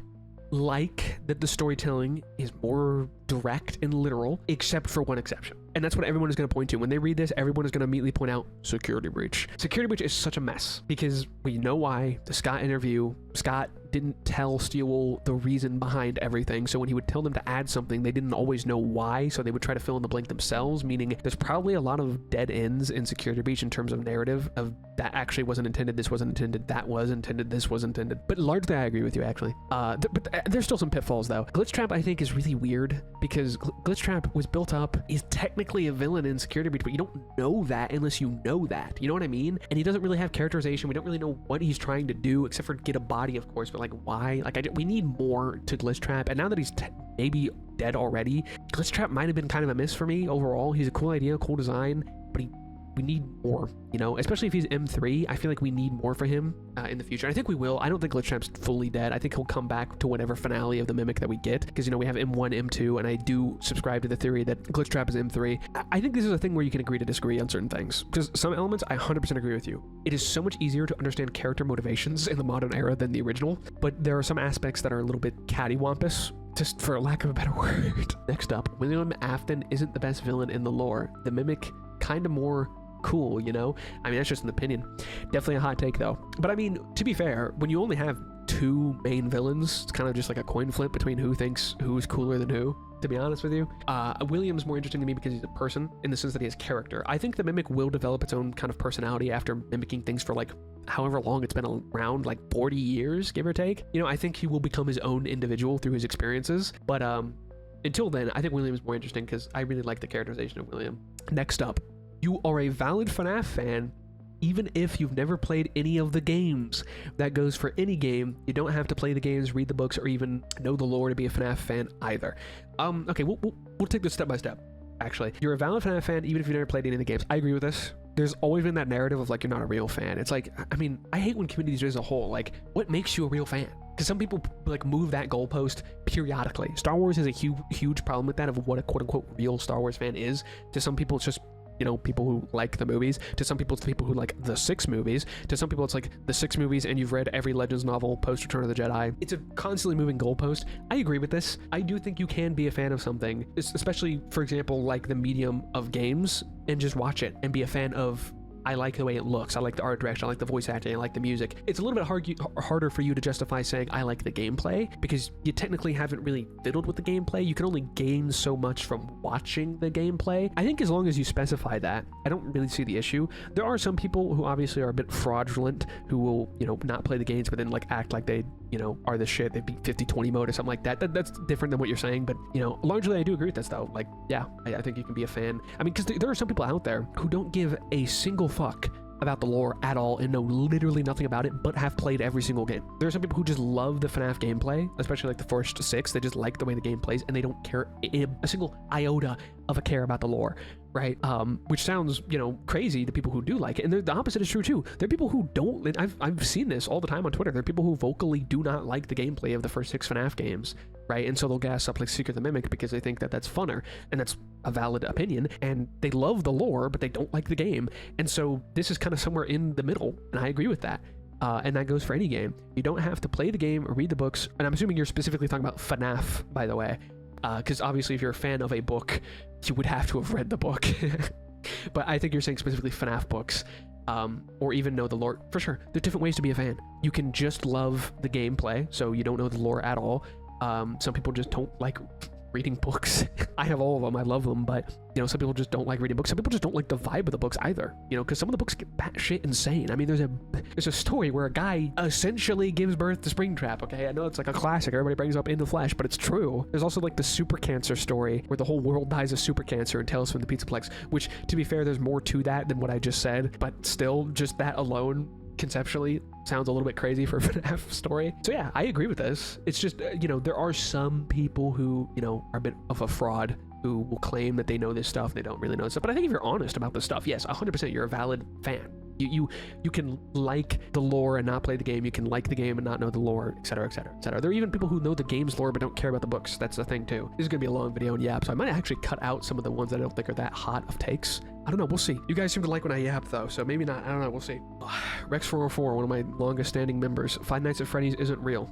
Speaker 1: like that the storytelling is more direct and literal, except for one exception. And that's what everyone is going to point to. When they read this, everyone is going to immediately point out security breach. Security breach is such a mess because we know why. The Scott interview, Scott didn't tell Steele the reason behind everything. So when he would tell them to add something, they didn't always know why. So they would try to fill in the blank themselves, meaning there's probably a lot of dead ends in security breach in terms of narrative of that actually wasn't intended, this wasn't intended, that was intended, this was intended. But largely I agree with you actually. But there's still some pitfalls though. Glitchtrap I think is really weird because Glitchtrap was built up, he's technically a villain in security breach, but you don't know that unless you know that. You know what I mean? And he doesn't really have characterization. We don't really know what he's trying to do except for get a body, of course, but like why? Like we need more to Glitchtrap. And now that he's maybe dead already, Glitchtrap might have been kind of a miss for me overall. He's a cool idea, cool design, but we need more, you know, especially if he's M3. I feel like we need more for him in the future. I think we will. I don't think Glitchtrap's fully dead. I think he'll come back to whatever finale of the Mimic that we get, because, you know, we have M1, M2, and I do subscribe to the theory that Glitchtrap is M3. I think this is a thing where you can agree to disagree on certain things, because some elements I 100% agree with you. It is so much easier to understand character motivations in the modern era than the original, but there are some aspects that are a little bit cattywampus, just for lack of a better word. Next up, William Afton isn't the best villain in the lore. The Mimic kind of more cool, you know? I mean, that's just an opinion. Definitely a hot take though. But I mean, to be fair, when you only have 2 main villains, it's kind of just like a coin flip between who thinks who's cooler than who, to be honest with you. William's more interesting to me because he's a person in the sense that he has character. I think the Mimic will develop its own kind of personality after mimicking things for like however long it's been around, like 40 years, give or take. You know, I think he will become his own individual through his experiences. But until then, I think William is more interesting because I really like the characterization of William. Next up, you are a valid FNAF fan even if you've never played any of the games. That goes for any game. You don't have to play the games, read the books, or even know the lore to be a FNAF fan either. Okay, we'll take this step by step, actually. You're a valid FNAF fan even if you've never played any of the games. I agree with this. There's always been that narrative of like, you're not a real fan. It's like, I mean, I hate when communities as a whole, like, what makes you a real fan? Because some people like move that goalpost periodically. Star Wars has a huge problem with that, of what a quote-unquote real Star Wars fan is. To some people it's just, you know, people who like the movies. To some people it's people who like the 6 movies. To some people it's like the 6 movies and you've read every Legends novel post Return of the Jedi. It's a constantly moving goalpost. I agree with this. I do think you can be a fan of something, especially for example like the medium of games, and just watch it and be a fan of, I like the way it looks, I like the art direction, I like the voice acting, I like the music. It's a little bit harder for you to justify saying I like the gameplay, because you technically haven't really fiddled with the gameplay. You can only gain so much from watching the gameplay. I think as long as you specify that, I don't really see the issue. There are some people who obviously are a bit fraudulent, who will, you know, not play the games but then like act like they, you know, are the shit. They beat 50-20 mode or something like that. That's different than what you're saying, but you know, largely I do agree with this though. Like, yeah, I think you can be a fan. I mean, because there are some people out there who don't give a single fuck about the lore at all and know literally nothing about it, but have played every single game. There are some people who just love the FNAF gameplay, especially like the first 6. They just like the way the game plays and they don't care a single iota of a care about the lore, right? Which sounds, you know, crazy to people who do like it. And the opposite is true too. There are people who don't, and I've seen this all the time on Twitter. There are people who vocally do not like the gameplay of the first 6 FNAF games, right? And so they'll gas up like Secret the Mimic because they think that that's funner, and that's a valid opinion, and they love the lore but they don't like the game. And so this is kind of somewhere in the middle, and I agree with that. And that goes for any game. You don't have to play the game or read the books, and I'm assuming you're specifically talking about FNAF, by the way, because obviously if you're a fan of a book you would have to have read the book. But I think you're saying specifically FNAF books, or even know the lore. For sure, there's different ways to be a fan. You can just love the gameplay, so you don't know the lore at all. Some people just don't like reading books. I have all of them, I love them, but you know, some people just don't like reading books. Some people just don't like the vibe of the books either, you know, because some of the books get batshit insane. I mean, there's a story where a guy essentially gives birth to Scraptrap. Okay, I know it's like a classic, everybody brings up In the Flesh, but it's true. There's also like the super cancer story where the whole world dies of super cancer and Tales from the Pizzaplex, which, to be fair, there's more to that than what I just said, but still, just that alone conceptually sounds a little bit crazy for a FNAF story. So yeah, I agree with this. It's just, you know, there are some people who, you know, are a bit of a fraud, who will claim that they know this stuff, they don't really know this stuff. But I think if you're honest about this stuff, yes, 100% you're a valid fan. You can like the lore and not play the game. You can like the game and not know the lore, etc, etc, etc. There are even people who know the game's lore but don't care about the books. That's the thing too. This is gonna be a long video on Yap, so I might actually cut out some of the ones that I don't think are that hot of takes. I don't know, we'll see. You guys seem to like when I yap though, so maybe not. I don't know, we'll see. Rex404, one of my longest standing members. Five Nights at Freddy's isn't real.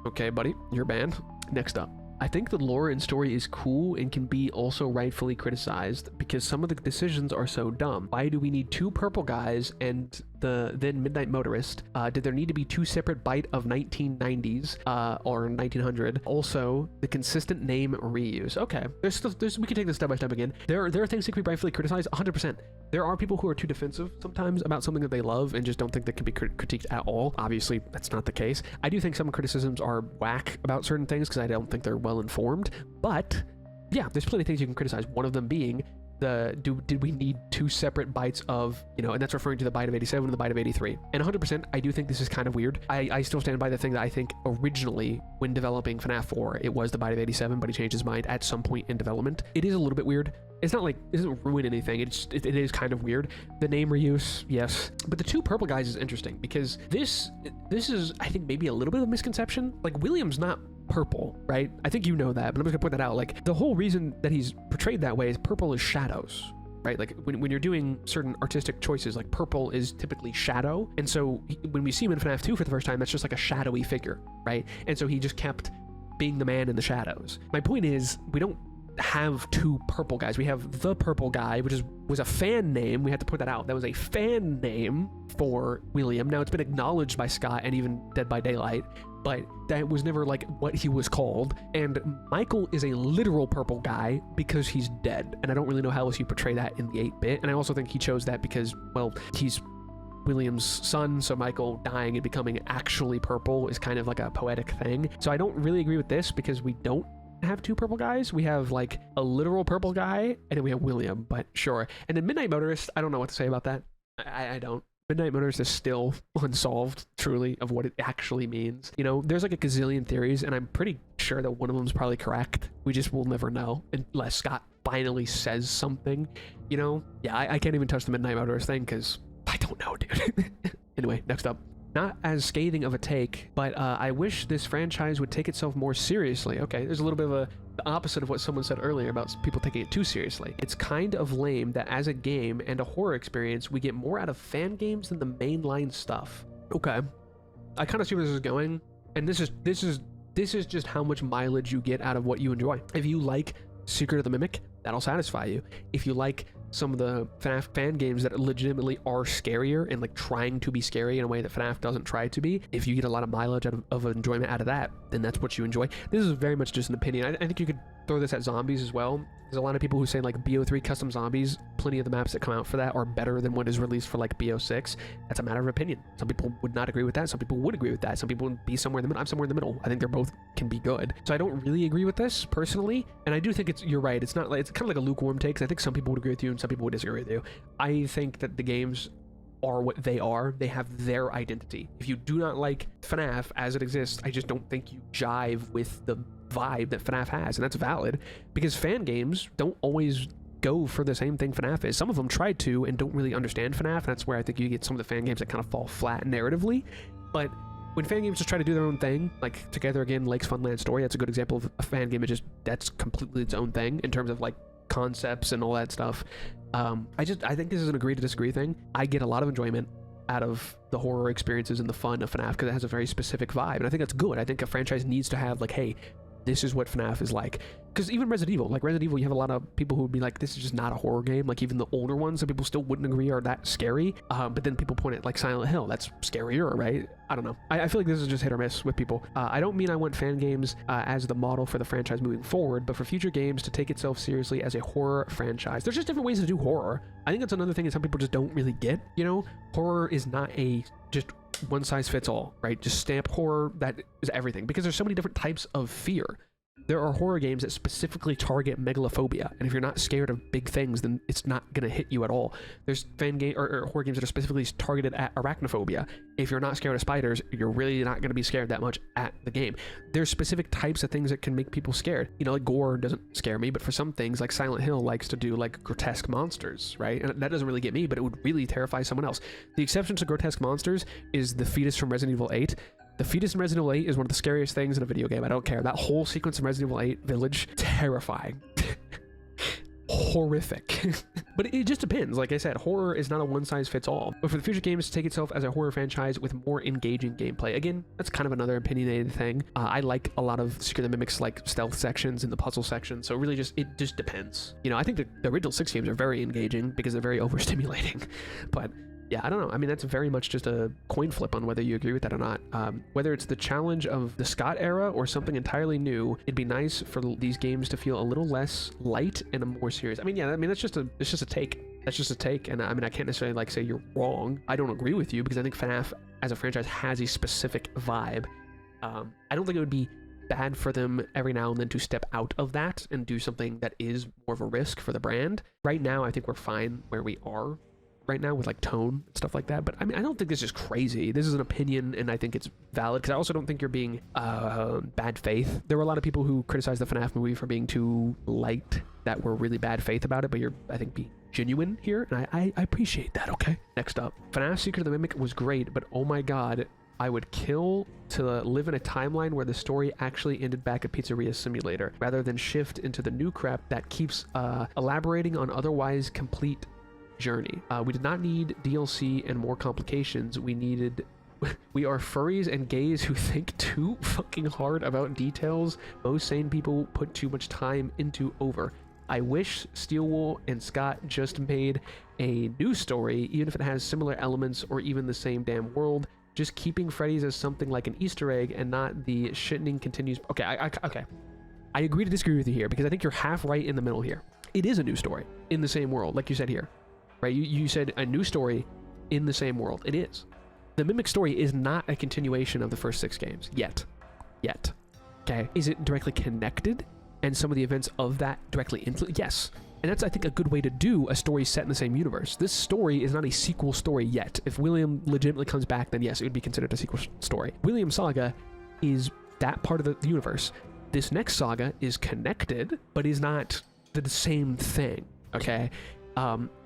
Speaker 1: Okay, buddy, you're banned. Next up. I think the lore and story is cool and can be also rightfully criticized because some of the decisions are so dumb. Why do we need 2 purple guys and the then Midnight Motorist? Did there need to be 2 separate Bite of 1990s or 1900? Also, the consistent name reuse. Okay, we can take this step by step again. There are things that can be rightfully criticized, 100%. There are people who are too defensive sometimes about something that they love and just don't think that can be critiqued at all. Obviously, that's not the case. I do think some criticisms are whack about certain things because I don't think they're well informed, but yeah, there's plenty of things you can criticize. One of them being did we need 2 separate bites of, you know, and that's referring to the bite of 87 and the bite of 83. And 100%, I do think this is kind of weird. I still stand by the thing that I think originally when developing FNAF 4, it was the bite of 87, but he changed his mind at some point in development. It is a little bit weird. It's not like, it doesn't ruin anything. It is kind of weird. The name reuse, yes. But the 2 purple guys is interesting because this is, I think, maybe a little bit of a misconception. Like, William's not purple, right? I think you know that, but I'm just gonna point that out. Like, the whole reason that he's portrayed that way is purple is shadows, right? Like, when you're doing certain artistic choices, like purple is typically shadow, and so when we see him in FNAF 2 for the first time, that's just like a shadowy figure, right? And so he just kept being the man in the shadows. My point is, we don't have 2 purple guys. We have the purple guy, which was a fan name. We had to put that out. That was a fan name for William. Now it's been acknowledged by Scott and even Dead by Daylight, but that was never like what he was called. And Michael is a literal purple guy because he's dead, and I don't really know how else you portray that in the 8-bit. And I also think he chose that because, well, he's William's son, so Michael dying and becoming actually purple is kind of like a poetic thing. So I don't really agree with this because we don't have 2 purple guys. We have like a literal purple guy, and then we have William, but sure. And then Midnight Motorist, I don't know what to say about that. I don't. Midnight Motorist is still unsolved, truly, of what it actually means. You know, there's like a gazillion theories, and I'm pretty sure that one of them is probably correct. We just will never know unless Scott finally says something, you know? Yeah, I can't even touch the Midnight Motorist thing because I don't know, dude. Anyway, next up. not as scathing of a take, but I wish this franchise would take itself more seriously. Okay, there's a little bit of the opposite of what someone said earlier about people taking it too seriously. It's kind of lame that as a game and a horror experience, we get more out of fan games than the mainline stuff. Okay, I kind of see where this is going, and this is just how much mileage you get out of what you enjoy. If you like Secret of the Mimic, that'll satisfy you. If you like some of the FNAF fan games that legitimately are scarier and like trying to be scary in a way that FNAF doesn't try to be, if you get a lot of mileage of enjoyment out of that, then that's what you enjoy. This is very much just an opinion. I think you could throw this at zombies as well. There's a lot of people who say like BO3 custom zombies, plenty of the maps that come out for that are better than what is released for like BO6. That's a matter of opinion. Some people would not agree with that. Some people would agree with that. Some people would be somewhere in the middle. I'm somewhere in the middle. I think they're both can be good. So I don't really agree with this personally. And I do think you're right. It's not like, it's kind of like a lukewarm take. 'Cause I think some people would agree with you and some people would disagree with you. I think that the games are what they are. They have their identity. If you do not like FNAF as it exists, I just don't think you jive with the vibe that FNAF has, and that's valid because fan games don't always go for the same thing FNAF is. Some of them try to and don't really understand FNAF, and that's where I think you get some of the fan games that kind of fall flat narratively. But when fan games just try to do their own thing, like Together Again, Lakes Funland Story, that's a good example of a fan game that's completely its own thing in terms of like concepts and all that stuff. I think this is an agree to disagree thing. I get a lot of enjoyment out of the horror experiences and the fun of FNAF because it has a very specific vibe, and I think that's good. I think a franchise needs to have like, hey, this is what FNAF is like. Because even Resident Evil, you have a lot of people who would be like, this is just not a horror game. Like even the older ones that people still wouldn't agree are that scary. But then people point at like Silent Hill, that's scarier, right? I don't know. I feel like this is just hit or miss with people. I don't mean I want fan games as the model for the franchise moving forward, but for future games to take itself seriously as a horror franchise. There's just different ways to do horror. I think that's another thing that some people just don't really get, you know? Horror is not just one size fits all, right? Just stamp horror, that is everything, because there's so many different types of fear. There are horror games that specifically target megalophobia, and if you're not scared of big things, then it's not going to hit you at all. There's fan game or horror games that are specifically targeted at arachnophobia. If you're not scared of spiders, you're really not going to be scared that much at the game. There's specific types of things that can make people scared. You know, like gore doesn't scare me, but for some things, like Silent Hill likes to do like grotesque monsters, right? And that doesn't really get me, but it would really terrify someone else. The exception to grotesque monsters is the fetus from Resident Evil 8. The fetus in Resident Evil 8 is one of the scariest things in a video game. I don't care. That whole sequence in Resident Evil 8 Village, terrifying. Horrific. But it just depends. Like I said, horror is not a one-size-fits-all. But for the future games to take itself as a horror franchise with more engaging gameplay, again, that's kind of another opinionated thing. I like a lot of Secret of the Mimic's like stealth sections and the puzzle sections, so really it just depends. You know, I think the original 6 games are very engaging because they're very overstimulating. But yeah, I don't know. I mean, that's very much just a coin flip on whether you agree with that or not. Whether it's the challenge of the Scott era or something entirely new, it'd be nice for these games to feel a little less light and a more serious. I mean, yeah, I mean, it's just a take. That's just a take. And I mean, I can't necessarily like say you're wrong. I don't agree with you because I think FNAF as a franchise has a specific vibe. I don't think it would be bad for them every now and then to step out of that and do something that is more of a risk for the brand. Right now, I think we're fine where we are right now with like tone and stuff like that, but I mean, I don't think this is crazy. This is an opinion, and I think it's valid because I also don't think you're being bad faith. There were a lot of people who criticized the FNAF movie for being too light that were really bad faith about it, but you're, I think, being genuine here, and I appreciate that. Okay, next up, FNAF Secret of the Mimic was great, but oh my god, I would kill to live in a timeline where the story actually ended back at Pizzeria Simulator rather than shift into the new crap that keeps elaborating on otherwise complete journey. We did not need DLC and more complications. We are furries and gays who think too fucking hard about details most sane people put too much time into over. I wish Steelwool and Scott just made a new story, even if it has similar elements or even the same damn world. Just keeping Freddy's as something like an Easter egg and not the shitting continues. Okay, okay. I agree to disagree with you here because I think you're half right in the middle here. It is a new story in the same world, like you said here. Right, you said a new story in the same world. It is. The Mimic story is not a continuation of the first 6 games yet. Okay, is it directly connected and some of the events of that directly influence? Yes, and that's, I think, a good way to do a story set in the same universe. This story is not a sequel story yet. If William legitimately comes back, then yes, it would be considered a sequel story. William Saga is that part of the universe. This next saga is connected, but is not the same thing. Okay.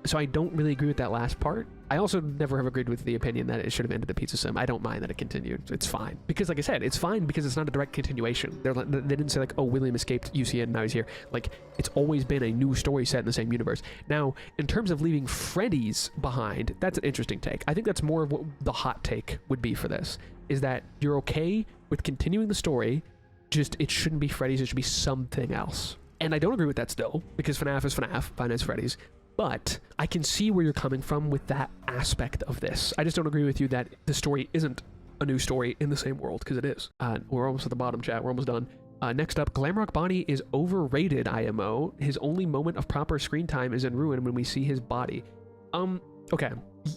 Speaker 1: So I don't really agree with that last part. I also never have agreed with the opinion that it should have ended the pizza sim. I don't mind that it continued. It's fine. Because like I said, it's fine because it's not a direct continuation. They didn't say like, oh, William escaped UCN and now he's here. Like, it's always been a new story set in the same universe. Now, in terms of leaving Freddy's behind, that's an interesting take. I think that's more of what the hot take would be for this, is that you're okay with continuing the story, just it shouldn't be Freddy's, it should be something else. And I don't agree with that still, because FNAF is FNAF, Five Nights at Freddy's. But I can see where you're coming from with that aspect of this. I just don't agree with you that the story isn't a new story in the same world, because it is. We're almost at the bottom, chat. We're almost done. Next up, Glamrock Bonnie is overrated, IMO. His only moment of proper screen time is in Ruin when we see his body. Okay.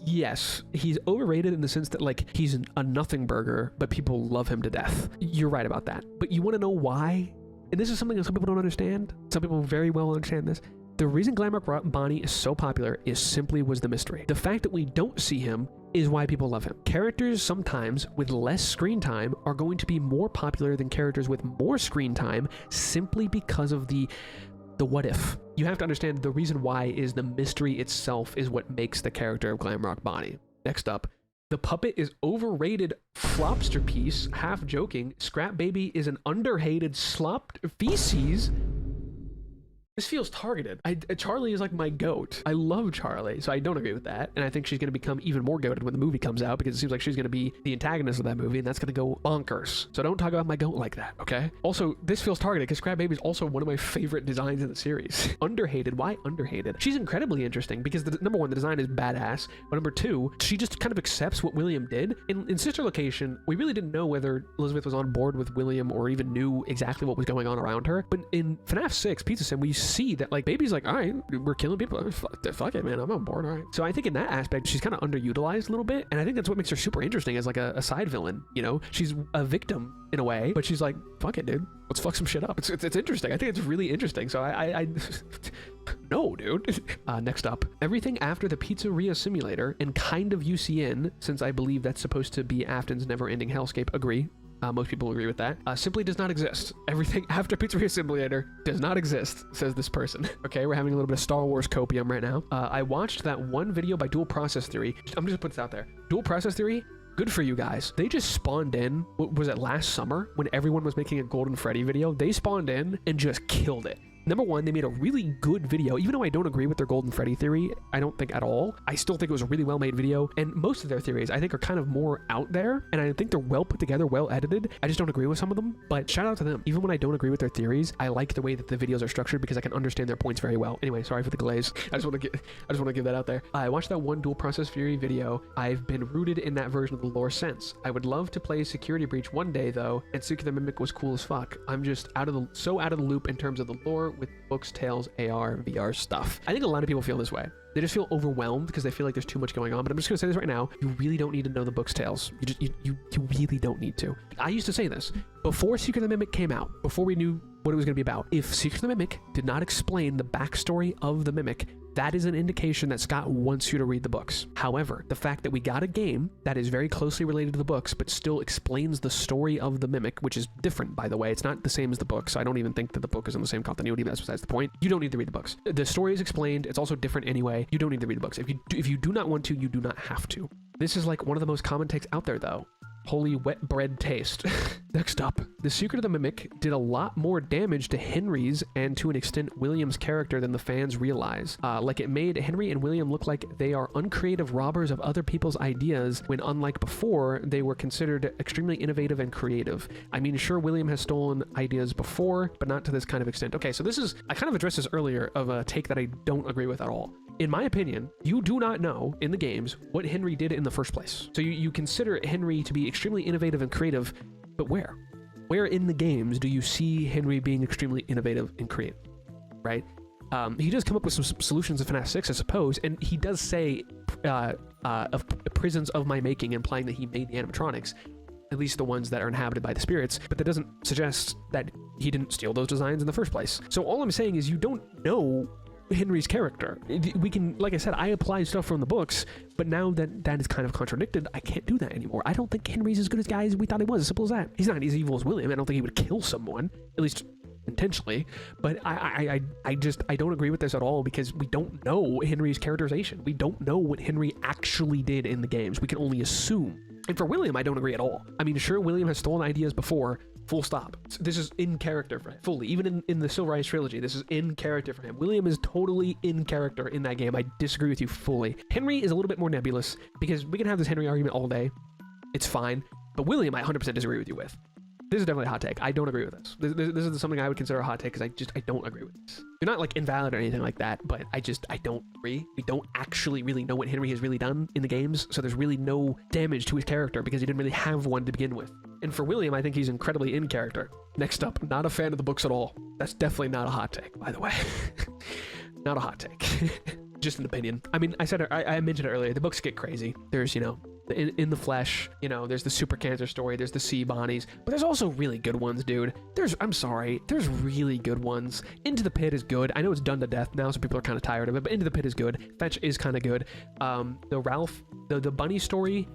Speaker 1: Yes, he's overrated in the sense that, like, he's a nothing burger, but people love him to death. You're right about that. But you want to know why? And this is something that some people don't understand. Some people very well understand this. The reason Glamrock Bonnie is so popular was the mystery. The fact that we don't see him is why people love him. Characters sometimes with less screen time are going to be more popular than characters with more screen time simply because of the what if. You have to understand the reason why is the mystery itself is what makes the character of Glamrock Bonnie. Next up, the puppet is overrated flopster piece, half joking. Scrap Baby is an underhated slop feces. This feels targeted. Charlie is like my goat. I love Charlie, so I don't agree with that. And I think she's going to become even more goated when the movie comes out because it seems like she's going to be the antagonist of that movie, and that's going to go bonkers. So don't talk about my goat like that, okay? Also, this feels targeted because Scrap Baby is also one of my favorite designs in the series. Underhated. Why underhated? She's incredibly interesting because, number one, the design is badass, but number two, she just kind of accepts what William did. In Sister Location, we really didn't know whether Elizabeth was on board with William or even knew exactly what was going on around her. But in FNAF 6, Pizza Sim, we see that like Baby's like, all right, we're killing people, fuck it, man, I'm on board, all right. So I think in that aspect she's kind of underutilized a little bit, and I think that's what makes her super interesting as like a side villain. You know, she's a victim in a way, but she's like, fuck it, dude, let's fuck some shit up. It's interesting. I think it's really interesting. So I no, dude. Next up, everything after the Pizzeria Simulator and kind of UCN, since I believe that's supposed to be Afton's never-ending hellscape. Agree. Most people agree with that. Simply does not exist. Everything after Pizzeria Simulator does not exist, says this person. Okay, we're having a little bit of Star Wars copium right now. I watched that one video by Dual Process Theory. I'm just gonna put this out there. Dual Process Theory, good for you guys. They just spawned in, what was it, last summer when everyone was making a Golden Freddy video? They spawned in and just killed it. Number one, they made a really good video. Even though I don't agree with their Golden Freddy theory, I don't think at all. I still think it was a really well-made video, and most of their theories I think are kind of more out there, and I think they're well put together, well edited. I just don't agree with some of them, but shout out to them. Even when I don't agree with their theories, I like the way that the videos are structured because I can understand their points very well. Anyway, sorry for the glaze. I just want to give that out there. I watched that one Dual Process Theory video. I've been rooted in that version of the lore since. I would love to play Security Breach one day though, and Suki the Mimic was cool as fuck. I'm just so out of the loop in terms of the lore with books, tales, AR, VR stuff. I think a lot of people feel this way. They just feel overwhelmed because they feel like there's too much going on. But I'm just gonna say this right now: you really don't need to know the book's tales. You really don't need to. I used to say this before Secret of the Mimic came out, before we knew what it was gonna be about. If Secret of the Mimic did not explain the backstory of the Mimic, that is an indication that Scott wants you to read the books. However, the fact that we got a game that is very closely related to the books, but still explains the story of the Mimic, which is different, by the way. It's not the same as the book, so I don't even think that the book is in the same continuity. That's besides the point. You don't need to read the books. The story is explained. It's also different anyway. You don't need to read the books. If you do not want to, you do not have to. This is like one of the most common takes out there, though. Holy wet bread taste. Next up, The Secret of the Mimic did a lot more damage to Henry's and to an extent William's character than the fans realize. Like it made Henry and William look like they are uncreative robbers of other people's ideas when unlike before, they were considered extremely innovative and creative. I mean, sure, William has stolen ideas before, but not to this kind of extent. Okay, so this is, I kind of addressed this earlier of a take that I don't agree with at all. In my opinion, you do not know in the games what Henry did in the first place. So you consider Henry to be extremely innovative and creative, but where? Where in the games do you see Henry being extremely innovative and creative, right? He does come up with some solutions in FNAF 6, I suppose, and he does say of prisons of my making, implying that he made the animatronics, at least the ones that are inhabited by the spirits, but that doesn't suggest that he didn't steal those designs in the first place. So all I'm saying is you don't know Henry's character. We can, like I said, I apply stuff from the books, but now that that is kind of contradicted, I can't do that anymore. I don't think Henry's as good as guys we thought he was. As simple as that. He's not as evil as William. I don't think he would kill someone. At least intentionally, but I don't agree with this at all, because we don't know Henry's characterization. We don't know what Henry actually did in the games. We can only assume. And for William, I don't agree at all. I mean, sure, William has stolen ideas before, full stop. This is in character for him, fully. Even in the Silver Eyes trilogy, this is in character for him. William is totally in character in that game. I disagree with you fully. Henry is a little bit more nebulous, because we can have this Henry argument all day. It's fine. But William, I 100% disagree with you with. This is definitely a hot take. I don't agree with this. This is something I would consider a hot take, because I don't agree with this. You're not like invalid or anything like that, but I don't agree. We don't actually really know what Henry has really done in the games, so there's really no damage to his character because he didn't really have one to begin with. And for William, I think he's incredibly in character. Next up, not a fan of the books at all. That's definitely not a hot take, by the way. Not a hot take. Just an opinion. I mean, I mentioned it earlier. The books get crazy. There's, you know, in the flesh, you know, there's the super cancer story, there's the sea bonnies, but there's also really good ones, dude. I'm sorry, there's really good ones. Into the Pit is good. I know it's done to death now, so people are kind of tired of it, but Into the Pit is good. Fetch is kind of good. The Ralph, the bunny story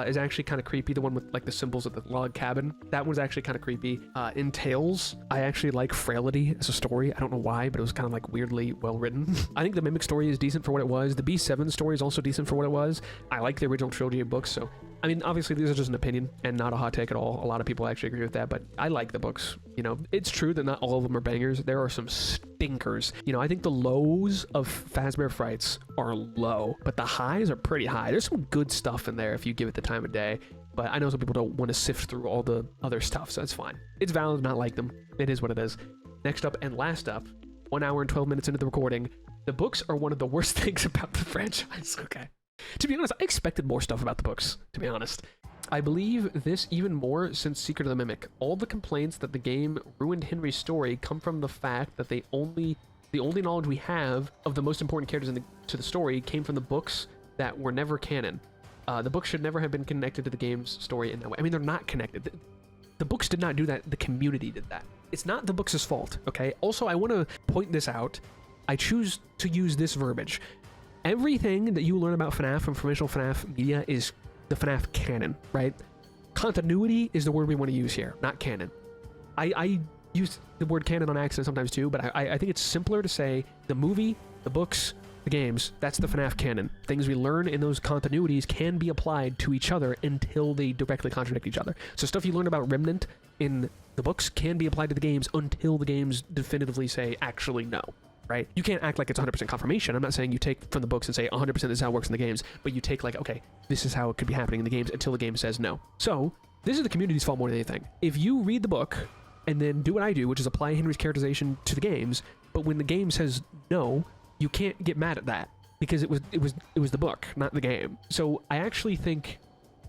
Speaker 1: is actually kind of creepy. The one with like the symbols of the log cabin, that one's actually kind of creepy. In Tales, I actually like Frailty as a story. I don't know why, but it was kind of like weirdly well written. I think the Mimic story is decent for what it was. The B7 story is also decent for what it was. I like the original trilogy of books, so I mean, obviously these are just an opinion and not a hot take at all. A lot of people actually agree with that, but I like the books. You know, it's true that not all of them are bangers. There are some stinkers. You know, I think the lows of Fazbear Frights are low, but the highs are pretty high. There's some good stuff in there if you give it the time of day, but I know some people don't want to sift through all the other stuff, so that's fine. It's valid to not like them. It is what it is. Next up and last up, 1 hour and 12 minutes into the recording, the books are one of the worst things about the franchise. Okay. To be honest, I expected more stuff about the books, to be honest. I believe this even more since Secret of the Mimic. All the complaints that the game ruined Henry's story come from the fact that the only knowledge we have of the most important characters to the story came from the books that were never canon. The books should never have been connected to the game's story in that way. I mean, they're not connected. The books did not do that. The community did that. It's not the books' fault, okay? Also, I want to point this out. I choose to use this verbiage. Everything that you learn about FNAF from original FNAF media is the FNAF canon, right? Continuity is the word we want to use here, not canon. I use the word canon on accident sometimes too, but I think it's simpler to say the movie, the books, the games, that's the FNAF canon. Things we learn in those continuities can be applied to each other until they directly contradict each other. So stuff you learn about Remnant in the books can be applied to the games until the games definitively say, actually, no. Right? You can't act like it's 100% confirmation. I'm not saying you take from the books and say 100% this is how it works in the games, but you take like, okay, this is how it could be happening in the games until the game says no. So this is the community's fault more than anything. If you read the book and then do what I do, which is apply Henry's characterization to the games, but when the game says no, you can't get mad at that because it was the book, not the game. So I actually think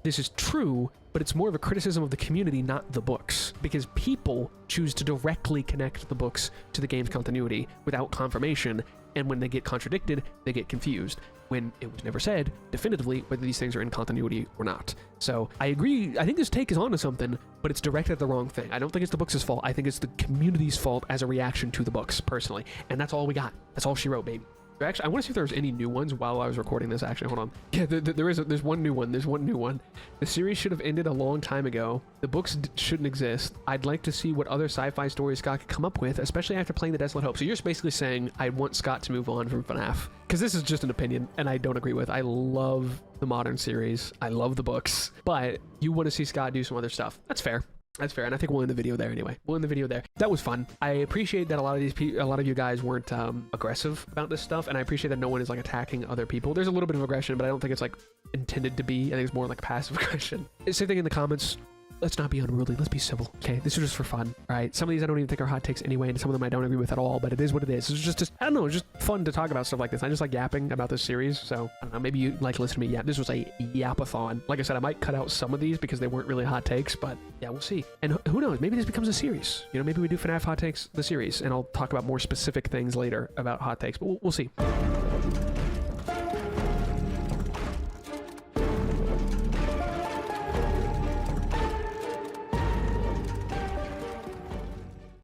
Speaker 1: this is true, but it's more of a criticism of the community, not the books, because people choose to directly connect the books to the game's continuity without confirmation, and when they get contradicted, they get confused, when it was never said definitively whether these things are in continuity or not. So I agree, I think this take is onto something, but it's directed at the wrong thing. I don't think it's the books' fault, I think it's the community's fault as a reaction to the books, personally, and that's all we got. That's all she wrote, baby. Actually, I want to see if there's any new ones while I was recording this. Actually, hold on. Yeah, there's one new one. There's one new one. The series should have ended a long time ago. The books shouldn't exist. I'd like to see what other sci-fi stories Scott could come up with, especially after playing The Desolate Hope. So you're basically saying I want Scott to move on from FNAF. Because this is just an opinion, and I don't agree with. I love the modern series. I love the books. But you want to see Scott do some other stuff. That's fair. That's fair, and I think we'll end the video there anyway. We'll end the video there. That was fun. I appreciate that a lot of you guys weren't aggressive about this stuff, and I appreciate that no one is like attacking other people. There's a little bit of aggression, but I don't think it's like intended to be. I think it's more like passive aggression. Same thing in the comments. Let's not be unruly. Let's be civil. Okay, this is just for fun. All right, some of these I don't even think are hot takes anyway, and some of them I don't agree with at all. But it is what it is. It's just I don't know. It's just fun to talk about stuff like this. I just like yapping about this series. So I don't know. Maybe you like listen to me yap. This was a Yappathon. Like I said, I might cut out some of these because they weren't really hot takes. But yeah, we'll see. And who knows? Maybe this becomes a series. You know, maybe we do FNAF hot takes the series, and I'll talk about more specific things later about hot takes. But we'll see.